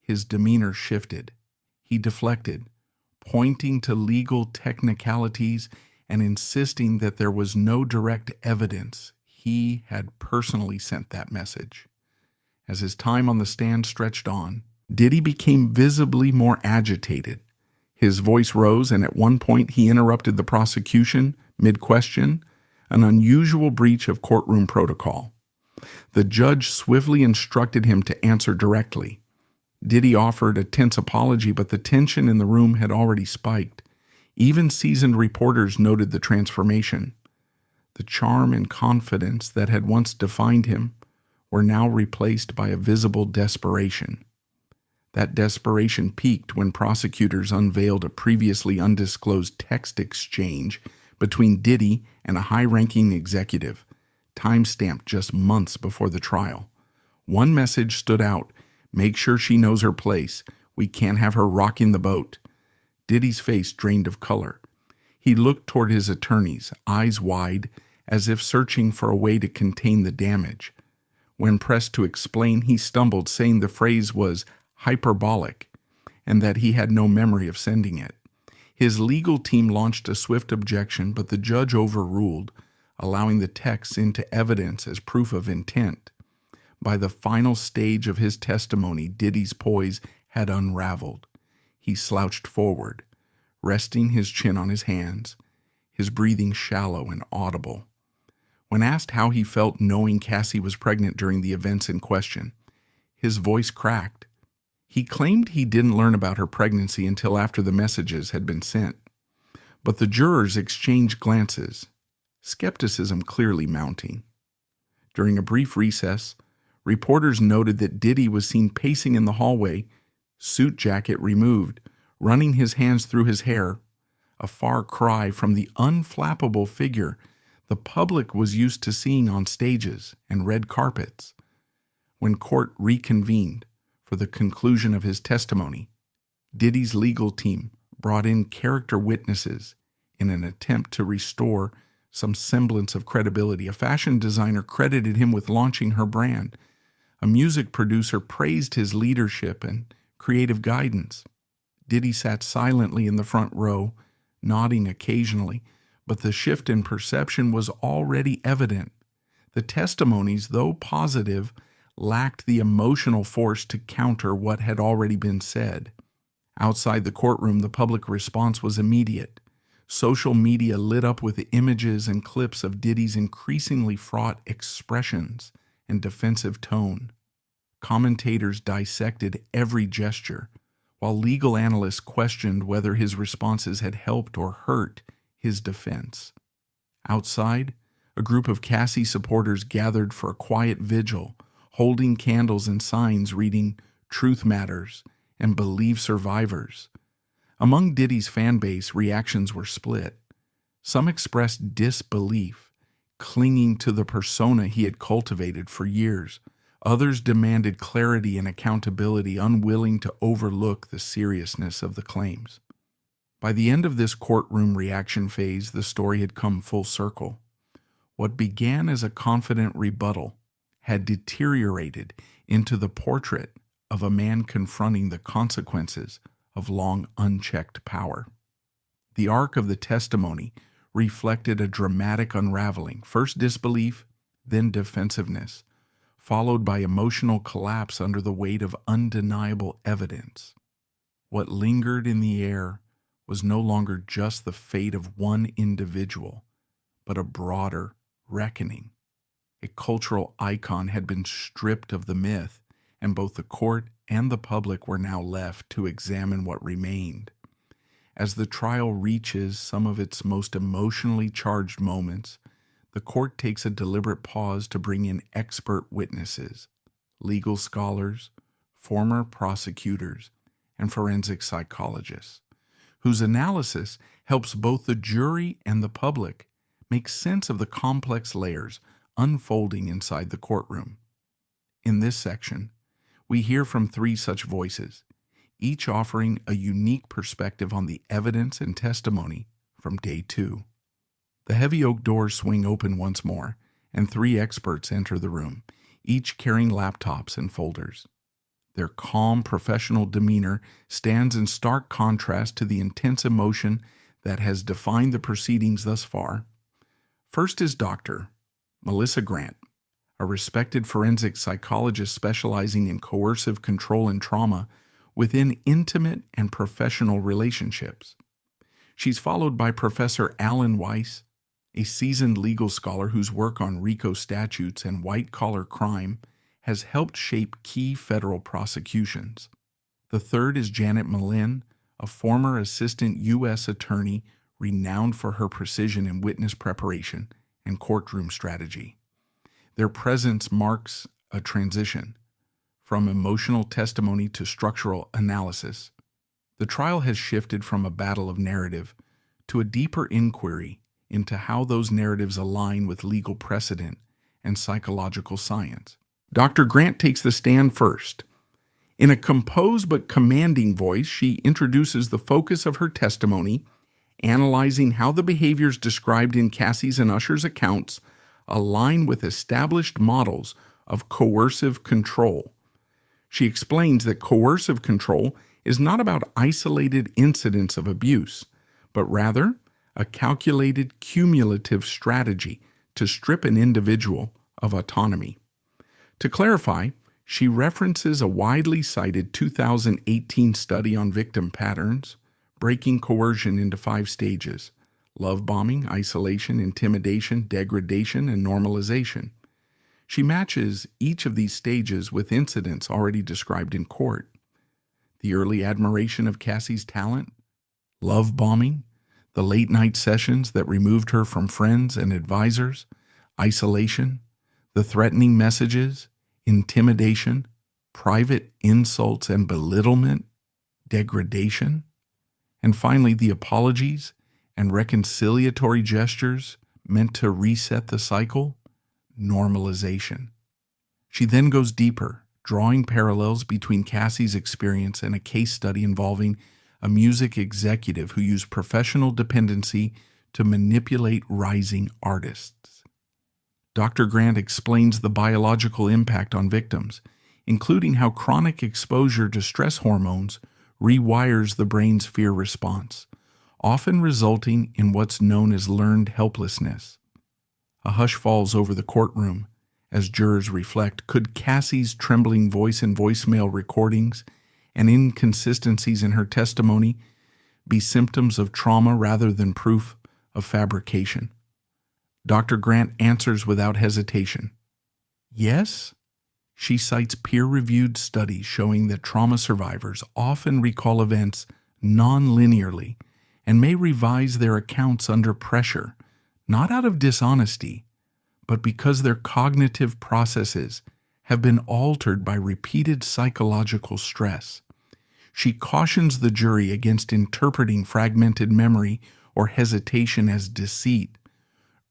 his demeanor shifted. He deflected, pointing to legal technicalities and insisting that there was no direct evidence he had personally sent that message. As his time on the stand stretched on, Diddy became visibly more agitated. His voice rose, and at one point he interrupted the prosecution mid-question, an unusual breach of courtroom protocol. The judge swiftly instructed him to answer directly. Diddy offered a tense apology, but the tension in the room had already spiked. Even seasoned reporters noted the transformation. The charm and confidence that had once defined him were now replaced by a visible desperation. That desperation peaked when prosecutors unveiled a previously undisclosed text exchange between Diddy and a high-ranking executive, time-stamped just months before the trial. One message stood out: "Make sure she knows her place. We can't have her rocking the boat." Diddy's face drained of color. He looked toward his attorneys, eyes wide, as if searching for a way to contain the damage. When pressed to explain, he stumbled, saying the phrase was hyperbolic and that he had no memory of sending it. His legal team launched a swift objection, but the judge overruled, allowing the text into evidence as proof of intent. By the final stage of his testimony, Diddy's poise had unraveled. He slouched forward, resting his chin on his hands, his breathing shallow and audible. When asked how he felt knowing Cassie was pregnant during the events in question, his voice cracked. He claimed he didn't learn about her pregnancy until after the messages had been sent. But the jurors exchanged glances, skepticism clearly mounting. During a brief recess, reporters noted that Diddy was seen pacing in the hallway, suit jacket removed, running his hands through his hair, a far cry from the unflappable figure, the public was used to seeing on stages and red carpets. When court reconvened for the conclusion of his testimony, Diddy's legal team brought in character witnesses in an attempt to restore some semblance of credibility. A fashion designer credited him with launching her brand. A music producer praised his leadership and creative guidance. Diddy sat silently in the front row, nodding occasionally, but the shift in perception was already evident. The testimonies, though positive, lacked the emotional force to counter what had already been said. Outside the courtroom, the public response was immediate. Social media lit up with images and clips of Diddy's increasingly fraught expressions and defensive tone. Commentators dissected every gesture, while legal analysts questioned whether his responses had helped or hurt his defense. Outside, a group of Cassie supporters gathered for a quiet vigil, holding candles and signs reading "Truth Matters" and "Believe Survivors." Among Diddy's fan base, reactions were split. Some expressed disbelief, clinging to the persona he had cultivated for years. Others demanded clarity and accountability, unwilling to overlook the seriousness of the claims. By the end of this courtroom reaction phase, the story had come full circle. What began as a confident rebuttal had deteriorated into the portrait of a man confronting the consequences of long unchecked power. The arc of the testimony reflected a dramatic unraveling, first disbelief, then defensiveness, followed by emotional collapse under the weight of undeniable evidence. What lingered in the air was no longer just the fate of one individual, but a broader reckoning. A cultural icon had been stripped of the myth, and both the court and the public were now left to examine what remained. As the trial reaches some of its most emotionally charged moments, the court takes a deliberate pause to bring in expert witnesses, legal scholars, former prosecutors, and forensic psychologists, whose analysis helps both the jury and the public make sense of the complex layers unfolding inside the courtroom. In this section, we hear from three such voices, each offering a unique perspective on the evidence and testimony from day two. The heavy oak doors swing open once more, and three experts enter the room, each carrying laptops and folders. Their calm, professional demeanor stands in stark contrast to the intense emotion that has defined the proceedings thus far. First is Dr. Melissa Grant, a respected forensic psychologist specializing in coercive control and trauma within intimate and professional relationships. She's followed by Professor Alan Weiss, a seasoned legal scholar whose work on RICO statutes and white-collar crime has helped shape key federal prosecutions. The third is Janet Malin, a former assistant U.S. attorney renowned for her precision in witness preparation and courtroom strategy. Their presence marks a transition from emotional testimony to structural analysis. The trial has shifted from a battle of narrative to a deeper inquiry into how those narratives align with legal precedent and psychological science. Dr. Grant takes the stand first. In a composed but commanding voice, she introduces the focus of her testimony, analyzing how the behaviors described in Cassie's and Usher's accounts align with established models of coercive control. She explains that coercive control is not about isolated incidents of abuse, but rather a calculated cumulative strategy to strip an individual of autonomy. To clarify, she references a widely cited 2018 study on victim patterns, breaking coercion into 5 stages: love bombing, isolation, intimidation, degradation, and normalization. She matches each of these stages with incidents already described in court. The early admiration of Cassie's talent, love bombing, the late-night sessions that removed her from friends and advisors, isolation, the threatening messages, intimidation, private insults and belittlement, degradation, and finally the apologies and reconciliatory gestures meant to reset the cycle? Normalization. She then goes deeper, drawing parallels between Cassie's experience and a case study involving a music executive who used professional dependency to manipulate rising artists. Dr. Grant explains the biological impact on victims, including how chronic exposure to stress hormones rewires the brain's fear response, often resulting in what's known as learned helplessness. A hush falls over the courtroom as jurors reflect. Could Cassie's trembling voice and voicemail recordings and inconsistencies in her testimony be symptoms of trauma rather than proof of fabrication? Dr. Grant answers without hesitation. Yes. She cites peer-reviewed studies showing that trauma survivors often recall events non-linearly and may revise their accounts under pressure, not out of dishonesty, but because their cognitive processes have been altered by repeated psychological stress. She cautions the jury against interpreting fragmented memory or hesitation as deceit,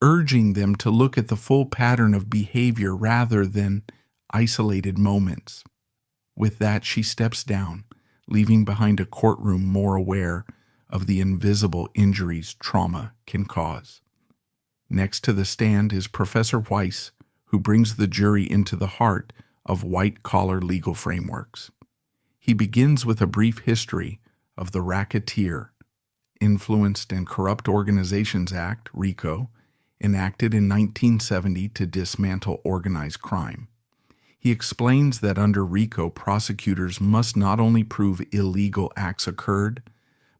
urging them to look at the full pattern of behavior rather than isolated moments. With that, she steps down, leaving behind a courtroom more aware of the invisible injuries trauma can cause. Next to the stand is Professor Weiss, who brings the jury into the heart of white-collar legal frameworks. He begins with a brief history of the Racketeer, Influenced and Corrupt Organizations Act, RICO, enacted in 1970 to dismantle organized crime. He explains that under RICO, prosecutors must not only prove illegal acts occurred,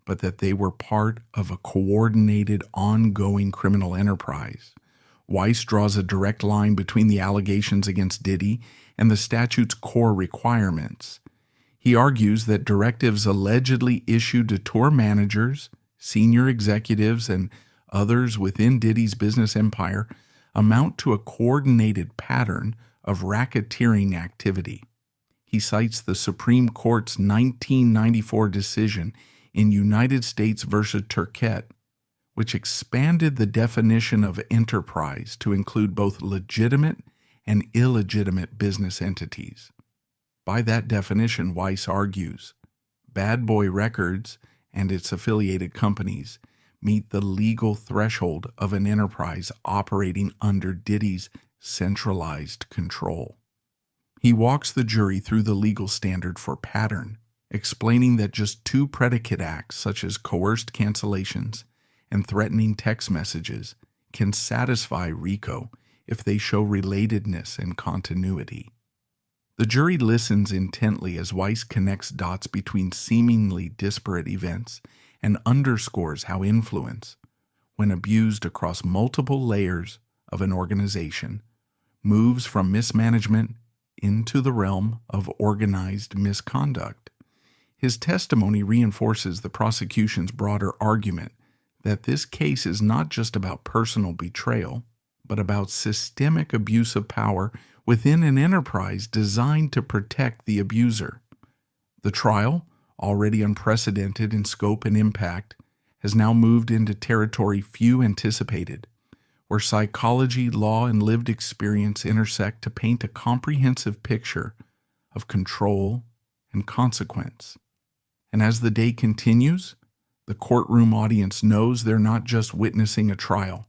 but that they were part of a coordinated, ongoing criminal enterprise. Weiss draws a direct line between the allegations against Diddy and the statute's core requirements. He argues that directives allegedly issued to tour managers, senior executives, and others within Diddy's business empire amount to a coordinated pattern of racketeering activity. He cites the Supreme Court's 1994 decision in United States v. Turcotte, which expanded the definition of enterprise to include both legitimate and illegitimate business entities. By that definition, Weiss argues, Bad Boy Records and its affiliated companies meet the legal threshold of an enterprise operating under Diddy's centralized control. He walks the jury through the legal standard for pattern, explaining that just two predicate acts, such as coerced cancellations and threatening text messages, can satisfy RICO if they show relatedness and continuity. The jury listens intently as Weiss connects dots between seemingly disparate events and underscores how influence, when abused across multiple layers of an organization, moves from mismanagement into the realm of organized misconduct. His testimony reinforces the prosecution's broader argument that this case is not just about personal betrayal, but about systemic abuse of power within an enterprise designed to protect the abuser. The trial, already unprecedented in scope and impact, has now moved into territory few anticipated, where psychology, law, and lived experience intersect to paint a comprehensive picture of control and consequence. And as the day continues, the courtroom audience knows they're not just witnessing a trial.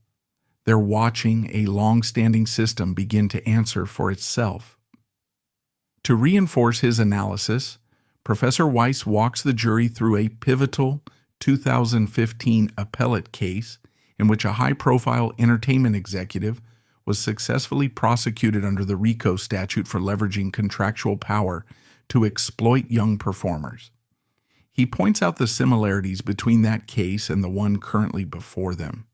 They're watching a long-standing system begin to answer for itself. To reinforce his analysis, Professor Weiss walks the jury through a pivotal 2015 appellate case in which a high-profile entertainment executive was successfully prosecuted under the RICO statute for leveraging contractual power to exploit young performers. He points out the similarities between that case and the one currently before them,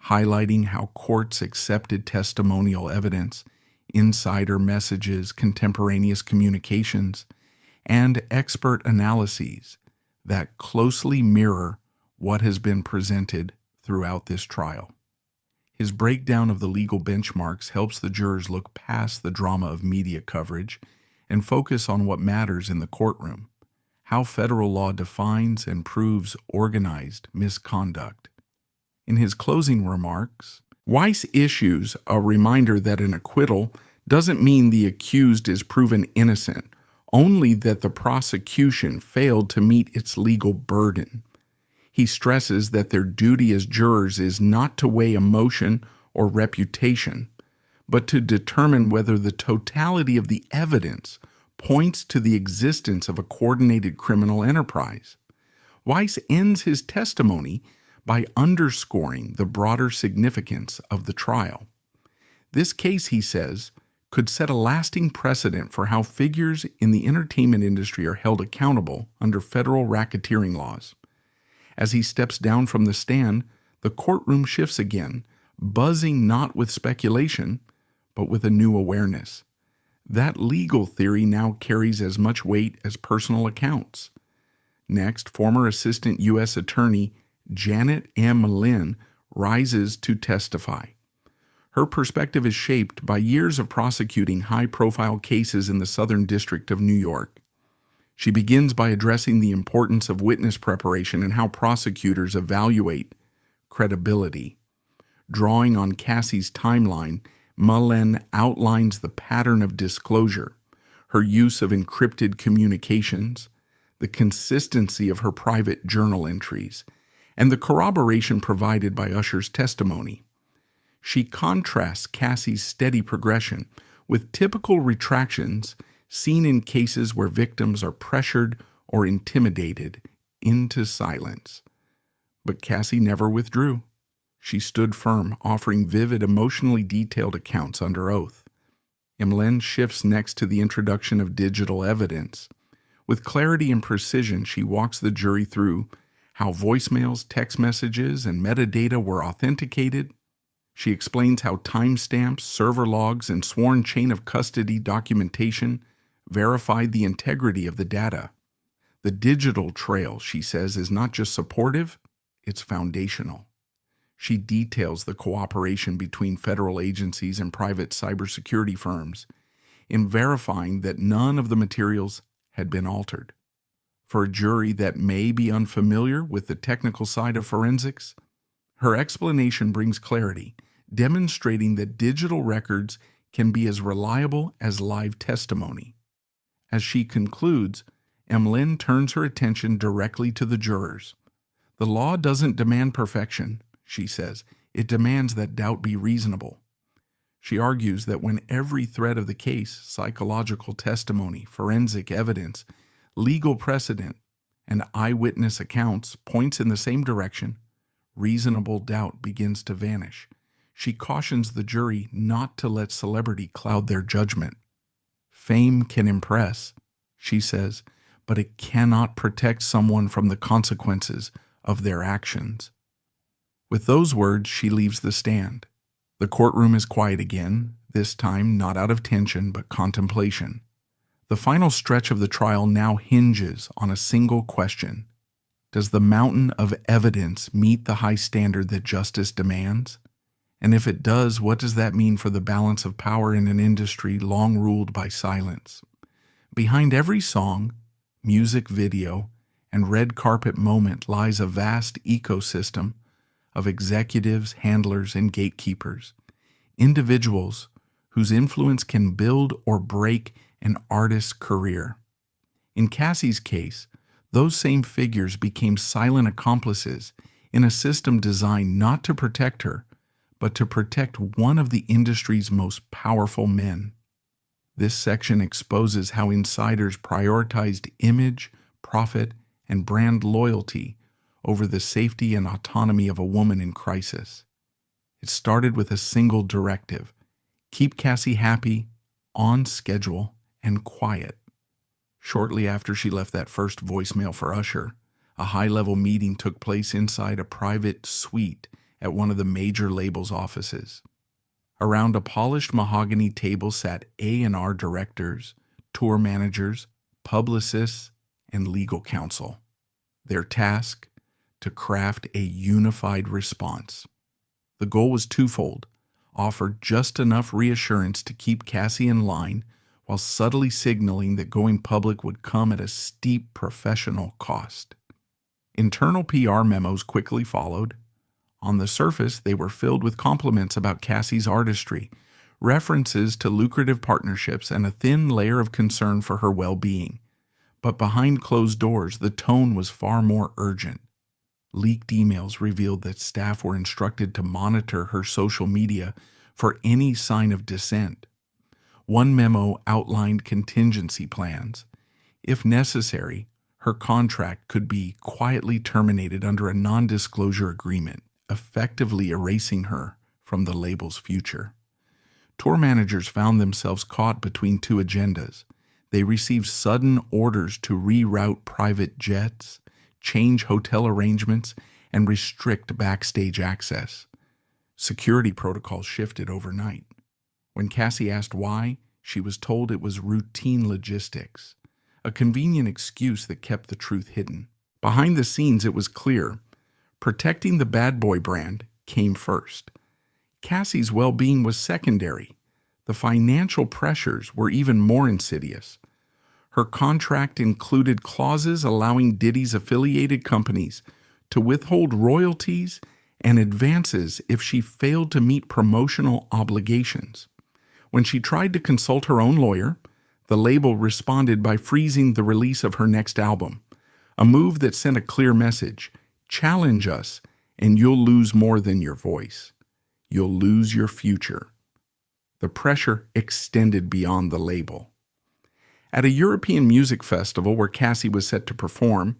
highlighting how courts accepted testimonial evidence, insider messages, contemporaneous communications, and expert analyses that closely mirror what has been presented throughout this trial. His breakdown of the legal benchmarks helps the jurors look past the drama of media coverage and focus on what matters in the courtroom, how federal law defines and proves organized misconduct. In his closing remarks, Weiss issues a reminder that an acquittal doesn't mean the accused is proven innocent, only that the prosecution failed to meet its legal burden. He stresses that their duty as jurors is not to weigh emotion or reputation, but to determine whether the totality of the evidence points to the existence of a coordinated criminal enterprise. Weiss ends his testimony by underscoring the broader significance of the trial. This case, he says, could set a lasting precedent for how figures in the entertainment industry are held accountable under federal racketeering laws. As he steps down from the stand, the courtroom shifts again, buzzing not with speculation, but with a new awareness. That legal theory now carries as much weight as personal accounts. Next, former Assistant U.S. Attorney Janet M. Lynn rises to testify. Her perspective is shaped by years of prosecuting high-profile cases in the Southern District of New York. She begins by addressing the importance of witness preparation and how prosecutors evaluate credibility. Drawing on Cassie's timeline, Mullen outlines the pattern of disclosure, her use of encrypted communications, the consistency of her private journal entries, and the corroboration provided by Usher's testimony. She contrasts Cassie's steady progression with typical retractions seen in cases where victims are pressured or intimidated into silence. But Cassie never withdrew. She stood firm, offering vivid, emotionally detailed accounts under oath. Emlyn shifts next to the introduction of digital evidence. With clarity and precision, she walks the jury through how voicemails, text messages, and metadata were authenticated. She explains how timestamps, server logs, and sworn chain of custody documentation verified the integrity of the data. The digital trail, she says, is not just supportive, it's foundational. She details the cooperation between federal agencies and private cybersecurity firms in verifying that none of the materials had been altered. For a jury that may be unfamiliar with the technical side of forensics, her explanation brings clarity, demonstrating that digital records can be as reliable as live testimony. As she concludes, Emlyn turns her attention directly to the jurors. The law doesn't demand perfection, she says. It demands that doubt be reasonable. She argues that when every thread of the case, psychological testimony, forensic evidence, legal precedent, and eyewitness accounts points in the same direction, reasonable doubt begins to vanish. She cautions the jury not to let celebrity cloud their judgment. Fame can impress, she says, but it cannot protect someone from the consequences of their actions. With those words, she leaves the stand. The courtroom is quiet again, this time not out of tension but contemplation. The final stretch of the trial now hinges on a single question. Does the mountain of evidence meet the high standard that justice demands? And if it does, what does that mean for the balance of power in an industry long ruled by silence? Behind every song, music video, and red carpet moment lies a vast ecosystem of executives, handlers, and gatekeepers, individuals whose influence can build or break an artist's career. In Cassie's case, those same figures became silent accomplices in a system designed not to protect her, but to protect one of the industry's most powerful men. This section exposes how insiders prioritized image, profit, and brand loyalty over the safety and autonomy of a woman in crisis. It started with a single directive: keep Cassie happy, on schedule, and quiet. Shortly after she left that first voicemail for Usher, a high-level meeting took place inside a private suite at one of the major label's offices. Around a polished mahogany table sat A&R directors, tour managers, publicists, and legal counsel. Their task: to craft a unified response. The goal was twofold: offer just enough reassurance to keep Cassie in line while subtly signaling that going public would come at a steep professional cost. Internal PR memos quickly followed. On the surface, they were filled with compliments about Cassie's artistry, references to lucrative partnerships, and a thin layer of concern for her well-being. But behind closed doors, the tone was far more urgent. Leaked emails revealed that staff were instructed to monitor her social media for any sign of dissent. One memo outlined contingency plans. If necessary, her contract could be quietly terminated under a non-disclosure agreement, effectively erasing her from the label's future. Tour managers found themselves caught between two agendas. They received sudden orders to reroute private jets, change hotel arrangements, and restrict backstage access. Security protocols shifted overnight. When Cassie asked why, she was told it was routine logistics, a convenient excuse that kept the truth hidden. Behind the scenes, it was clear. Protecting the bad boy brand came first. Cassie's well-being was secondary. The financial pressures were even more insidious. Her contract included clauses allowing Diddy's affiliated companies to withhold royalties and advances if she failed to meet promotional obligations. When she tried to consult her own lawyer, the label responded by freezing the release of her next album, a move that sent a clear message: challenge us, and you'll lose more than your voice. You'll lose your future. The pressure extended beyond the label. At a European music festival where Cassie was set to perform,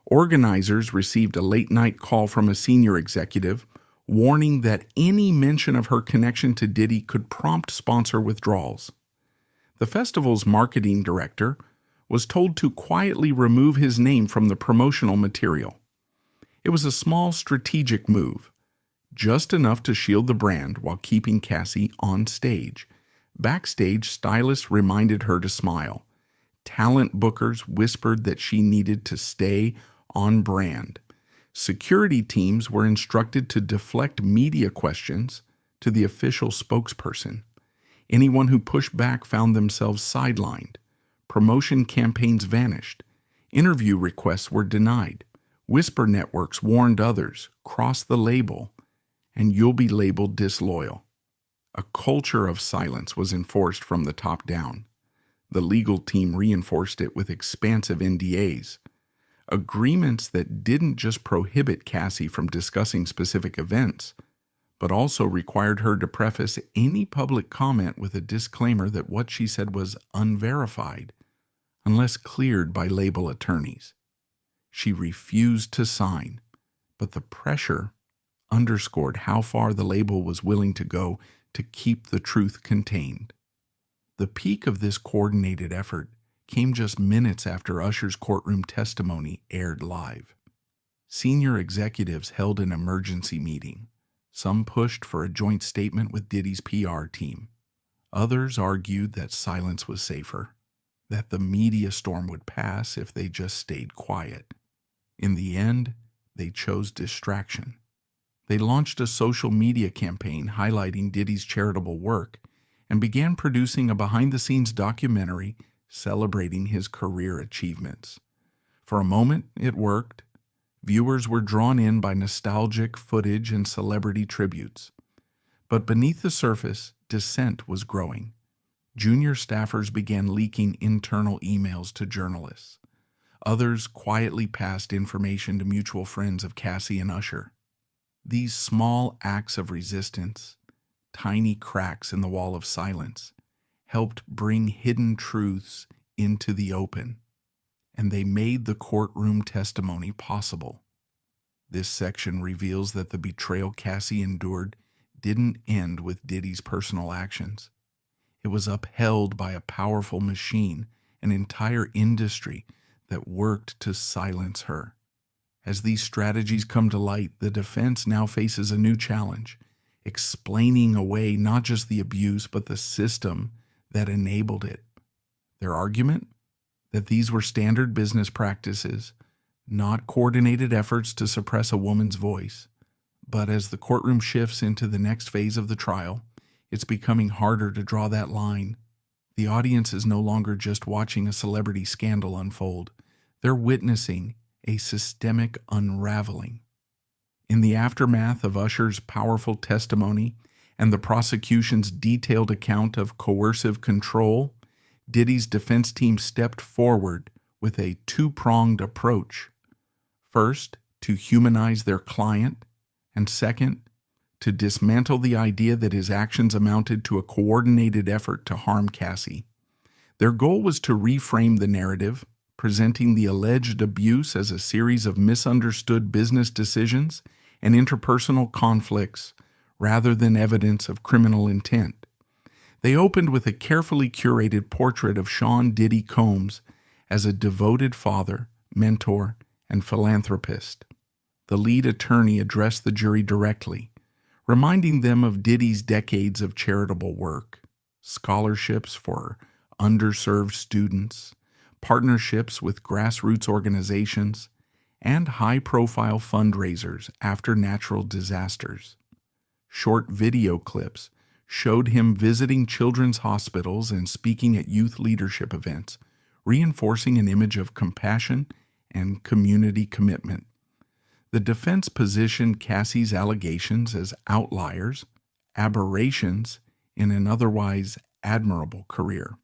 organizers received a late-night call from a senior executive warning that any mention of her connection to Diddy could prompt sponsor withdrawals. The festival's marketing director was told to quietly remove his name from the promotional material. It was a small strategic move, just enough to shield the brand while keeping Cassie on stage. Backstage, stylists reminded her to smile. Talent bookers whispered that she needed to stay on brand. Security teams were instructed to deflect media questions to the official spokesperson. Anyone who pushed back found themselves sidelined. Promotion campaigns vanished. Interview requests were denied. Whisper networks warned others, cross the label, and you'll be labeled disloyal. A culture of silence was enforced from the top down. The legal team reinforced it with expansive NDAs, agreements that didn't just prohibit Cassie from discussing specific events, but also required her to preface any public comment with a disclaimer that what she said was unverified, unless cleared by label attorneys. She refused to sign, but the pressure underscored how far the label was willing to go to keep the truth contained. The peak of this coordinated effort came just minutes after Usher's courtroom testimony aired live. Senior executives held an emergency meeting. Some pushed for a joint statement with Diddy's PR team. Others argued that silence was safer, that the media storm would pass if they just stayed quiet. In the end, they chose distraction. They launched a social media campaign highlighting Diddy's charitable work and began producing a behind-the-scenes documentary celebrating his career achievements. For a moment, it worked. Viewers were drawn in by nostalgic footage and celebrity tributes. But beneath the surface, dissent was growing. Junior staffers began leaking internal emails to journalists. Others quietly passed information to mutual friends of Cassie and Usher. These small acts of resistance, tiny cracks in the wall of silence, helped bring hidden truths into the open, and they made the courtroom testimony possible. This section reveals that the betrayal Cassie endured didn't end with Diddy's personal actions. It was upheld by a powerful machine, an entire industry that worked to silence her. As these strategies come to light, the defense now faces a new challenge, explaining away not just the abuse, but the system that enabled it. Their argument? That these were standard business practices, not coordinated efforts to suppress a woman's voice. But as the courtroom shifts into the next phase of the trial, it's becoming harder to draw that line. The audience is no longer just watching a celebrity scandal unfold. They're witnessing a systemic unraveling. In the aftermath of Usher's powerful testimony and the prosecution's detailed account of coercive control, Diddy's defense team stepped forward with a two-pronged approach. First, to humanize their client, and second, to dismantle the idea that his actions amounted to a coordinated effort to harm Cassie. Their goal was to reframe the narrative, presenting the alleged abuse as a series of misunderstood business decisions and interpersonal conflicts rather than evidence of criminal intent. They opened with a carefully curated portrait of Sean Diddy Combs as a devoted father, mentor, and philanthropist. The lead attorney addressed the jury directly, reminding them of Diddy's decades of charitable work, scholarships for underserved students, partnerships with grassroots organizations, and high-profile fundraisers after natural disasters. Short video clips showed him visiting children's hospitals and speaking at youth leadership events, reinforcing an image of compassion and community commitment. The defense positioned Cassie's allegations as outliers, aberrations in an otherwise admirable career.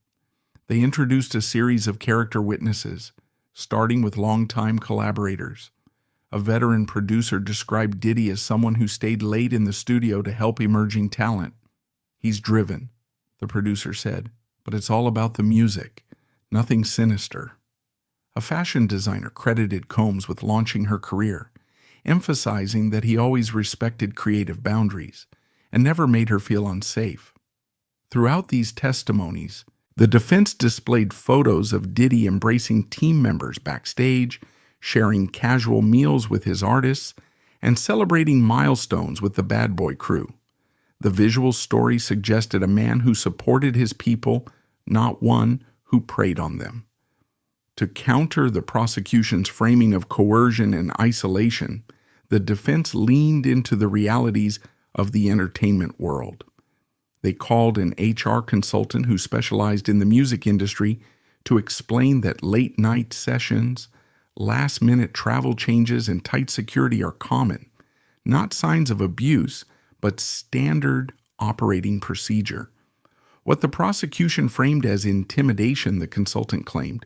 They introduced a series of character witnesses, starting with longtime collaborators. A veteran producer described Diddy as someone who stayed late in the studio to help emerging talent. "He's driven," the producer said, "but it's all about the music, nothing sinister." A fashion designer credited Combs with launching her career, emphasizing that he always respected creative boundaries and never made her feel unsafe. Throughout these testimonies, the defense displayed photos of Diddy embracing team members backstage, sharing casual meals with his artists, and celebrating milestones with the Bad Boy crew. The visual story suggested a man who supported his people, not one who preyed on them. To counter the prosecution's framing of coercion and isolation, the defense leaned into the realities of the entertainment world. They called an HR consultant who specialized in the music industry to explain that late-night sessions, last-minute travel changes, and tight security are common, not signs of abuse, but standard operating procedure. What the prosecution framed as intimidation, the consultant claimed,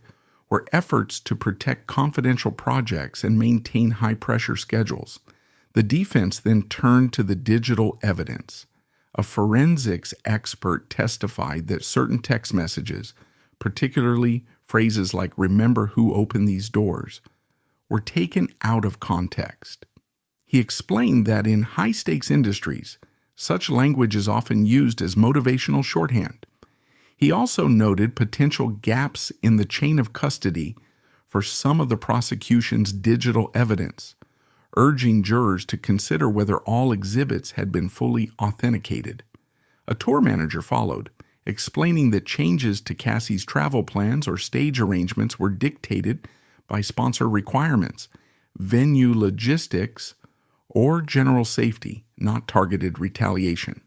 were efforts to protect confidential projects and maintain high-pressure schedules. The defense then turned to the digital evidence. A forensics expert testified that certain text messages, particularly phrases like "remember who opened these doors," were taken out of context. He explained that in high-stakes industries, such language is often used as motivational shorthand. He also noted potential gaps in the chain of custody for some of the prosecution's digital evidence, urging jurors to consider whether all exhibits had been fully authenticated. A tour manager followed, explaining that changes to Cassie's travel plans or stage arrangements were dictated by sponsor requirements, venue logistics, or general safety, not targeted retaliation.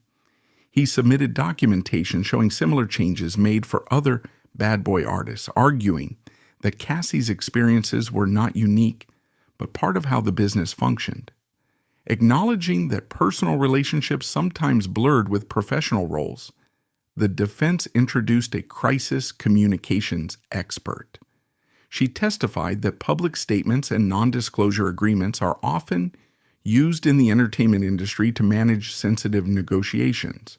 He submitted documentation showing similar changes made for other Bad Boy artists, arguing that Cassie's experiences were not unique, but part of how the business functioned. Acknowledging that personal relationships sometimes blurred with professional roles, the defense introduced a crisis communications expert. She testified that public statements and non-disclosure agreements are often used in the entertainment industry to manage sensitive negotiations.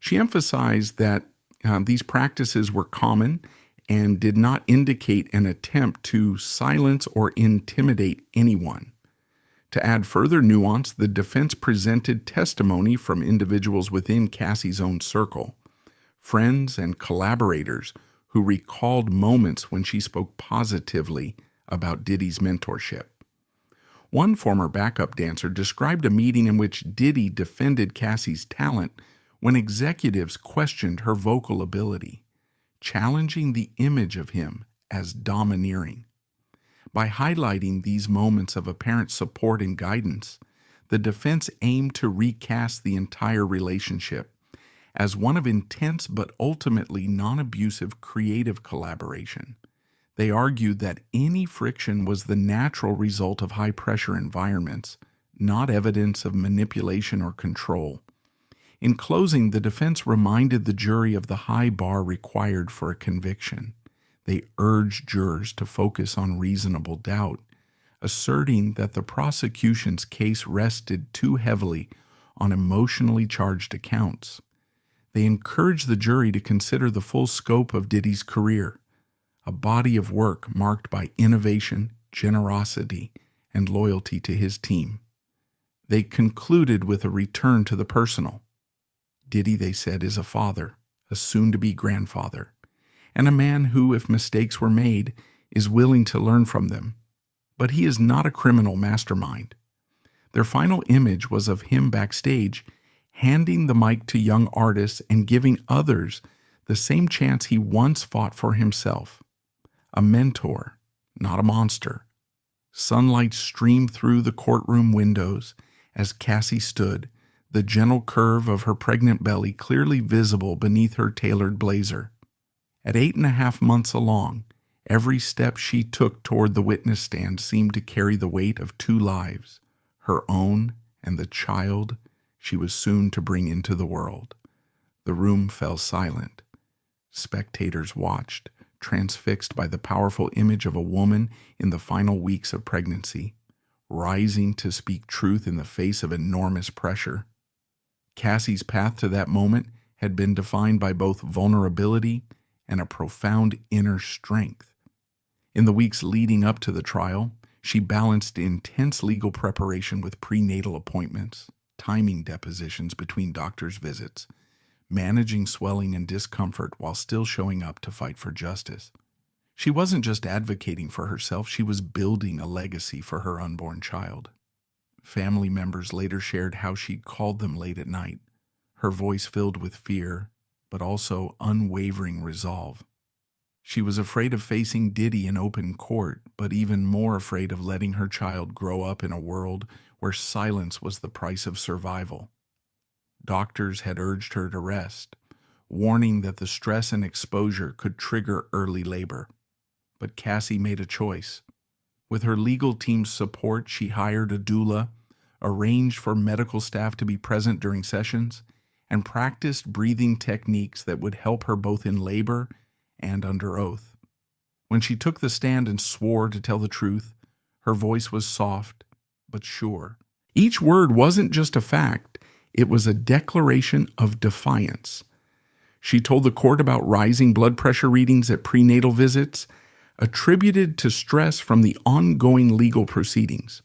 She emphasized that these practices were common and did not indicate an attempt to silence or intimidate anyone. To add further nuance, the defense presented testimony from individuals within Cassie's own circle, friends and collaborators who recalled moments when she spoke positively about Diddy's mentorship. One former backup dancer described a meeting in which Diddy defended Cassie's talent when executives questioned her vocal ability, challenging the image of him as domineering. By highlighting these moments of apparent support and guidance, the defense aimed to recast the entire relationship as one of intense but ultimately non-abusive creative collaboration. They argued that any friction was the natural result of high-pressure environments, not evidence of manipulation or control. In closing, the defense reminded the jury of the high bar required for a conviction. They urged jurors to focus on reasonable doubt, asserting that the prosecution's case rested too heavily on emotionally charged accounts. They encouraged the jury to consider the full scope of Diddy's career, a body of work marked by innovation, generosity, and loyalty to his team. They concluded with a return to the personal. Diddy, they said, is a father, a soon-to-be grandfather, and a man who, if mistakes were made, is willing to learn from them. But he is not a criminal mastermind. Their final image was of him backstage, handing the mic to young artists and giving others the same chance he once fought for himself. A mentor, not a monster. Sunlight streamed through the courtroom windows as Cassie stood, the gentle curve of her pregnant belly clearly visible beneath her tailored blazer. At 8.5 months along, every step she took toward the witness stand seemed to carry the weight of 2 lives, her own and the child she was soon to bring into the world. The room fell silent. Spectators watched, transfixed by the powerful image of a woman in the final weeks of pregnancy, rising to speak truth in the face of enormous pressure. Cassie's path to that moment had been defined by both vulnerability and a profound inner strength. In the weeks leading up to the trial, she balanced intense legal preparation with prenatal appointments, timing depositions between doctors' visits, managing swelling and discomfort while still showing up to fight for justice. She wasn't just advocating for herself, she was building a legacy for her unborn child. Family members later shared how she called them late at night, her voice filled with fear, but also unwavering resolve. She was afraid of facing Diddy in open court, but even more afraid of letting her child grow up in a world where silence was the price of survival. Doctors had urged her to rest, warning that the stress and exposure could trigger early labor. But Cassie made a choice. With her legal team's support, she hired a doula, arranged for medical staff to be present during sessions, and practiced breathing techniques that would help her both in labor and under oath. When she took the stand and swore to tell the truth, her voice was soft but sure. Each word wasn't just a fact, it was a declaration of defiance. She told the court about rising blood pressure readings at prenatal visits, attributed to stress from the ongoing legal proceedings.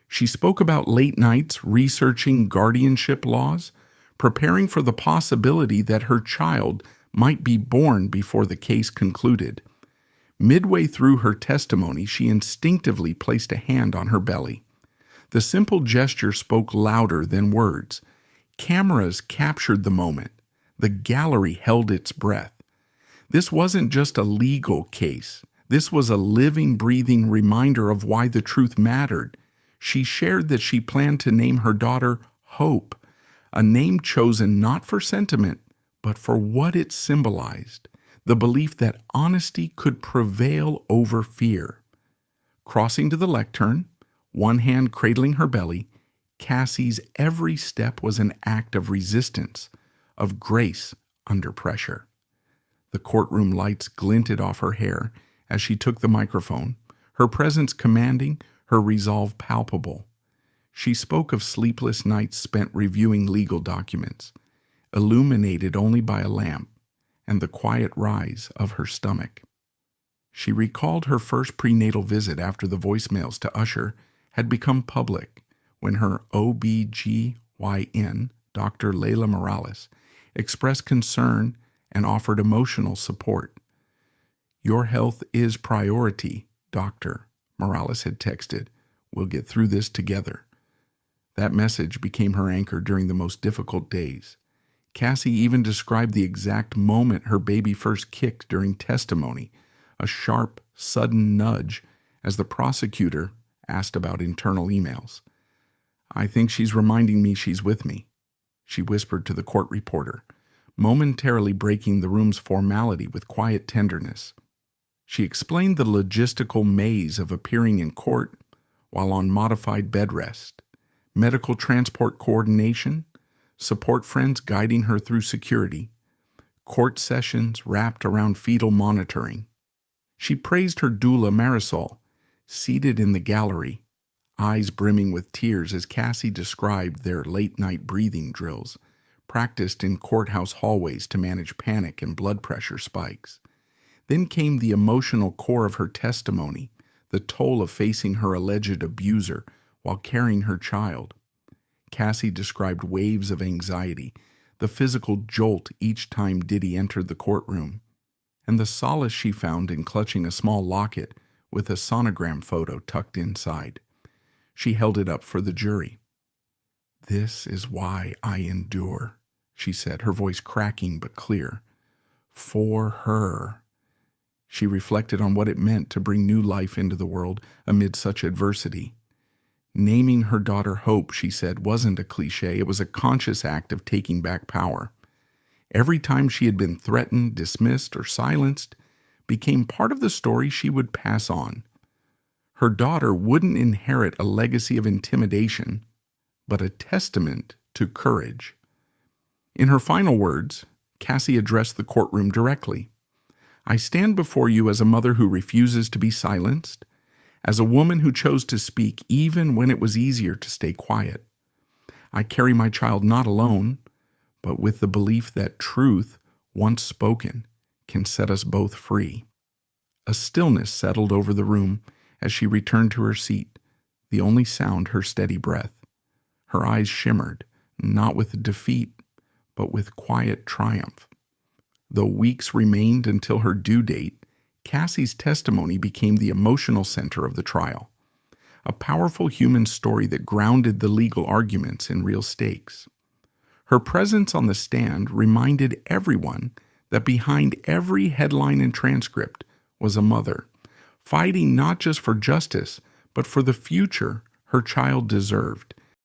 She spoke about late nights researching guardianship laws, preparing for the possibility that her child might be born before the case concluded. Midway through her testimony, she instinctively placed a hand on her belly. The simple gesture spoke louder than words. Cameras captured the moment. The gallery held its breath. This wasn't just a legal case. This was a living, breathing reminder of why the truth mattered. She shared that she planned to name her daughter Hope, a name chosen not for sentiment, but for what it symbolized, the belief that honesty could prevail over fear. Crossing to the lectern, one hand cradling her belly, Cassie's every step was an act of resistance, of grace under pressure. The courtroom lights glinted off her hair as she took the microphone, her presence commanding, her resolve palpable. She spoke of sleepless nights spent reviewing legal documents, illuminated only by a lamp, and the quiet rise of her stomach. She recalled her first prenatal visit after the voicemails to Usher had become public, when her OB/GYN, Dr. Layla Morales, expressed concern and offered emotional support. "Your health is priority, doctor," Morales had texted. "We'll get through this together." That message became her anchor during the most difficult days. Cassie even described the exact moment her baby first kicked during testimony, a sharp, sudden nudge as the prosecutor asked about internal emails. "I think she's reminding me she's with me," she whispered to the court reporter, momentarily breaking the room's formality with quiet tenderness. She explained the logistical maze of appearing in court while on modified bed rest, medical transport coordination, support friends guiding her through security, court sessions wrapped around fetal monitoring. She praised her doula Marisol, seated in the gallery, eyes brimming with tears as Cassie described their late-night breathing drills, practiced in courthouse hallways to manage panic and blood pressure spikes. Then came the emotional core of her testimony, the toll of facing her alleged abuser while carrying her child. Cassie described waves of anxiety, the physical jolt each time Diddy entered the courtroom, and the solace she found in clutching a small locket with a sonogram photo tucked inside. She held it up for the jury. "This is why I endure," she said, her voice cracking but clear. "For her." She reflected on what it meant to bring new life into the world amid such adversity. Naming her daughter Hope, she said, wasn't a cliche. It was a conscious act of taking back power. Every time she had been threatened, dismissed, or silenced became part of the story she would pass on. Her daughter wouldn't inherit a legacy of intimidation, but a testament to courage. In her final words, Cassie addressed the courtroom directly. "I stand before you as a mother who refuses to be silenced, as a woman who chose to speak even when it was easier to stay quiet. I carry my child not alone, but with the belief that truth, once spoken, can set us both free." A stillness settled over the room as she returned to her seat, the only sound her steady breath. Her eyes shimmered, not with defeat, but with quiet triumph. Though weeks remained until her due date, Cassie's testimony became the emotional center of the trial, a powerful human story that grounded the legal arguments in real stakes. Her presence on the stand reminded everyone that behind every headline and transcript was a mother, fighting not just for justice, but for the future her child deserved,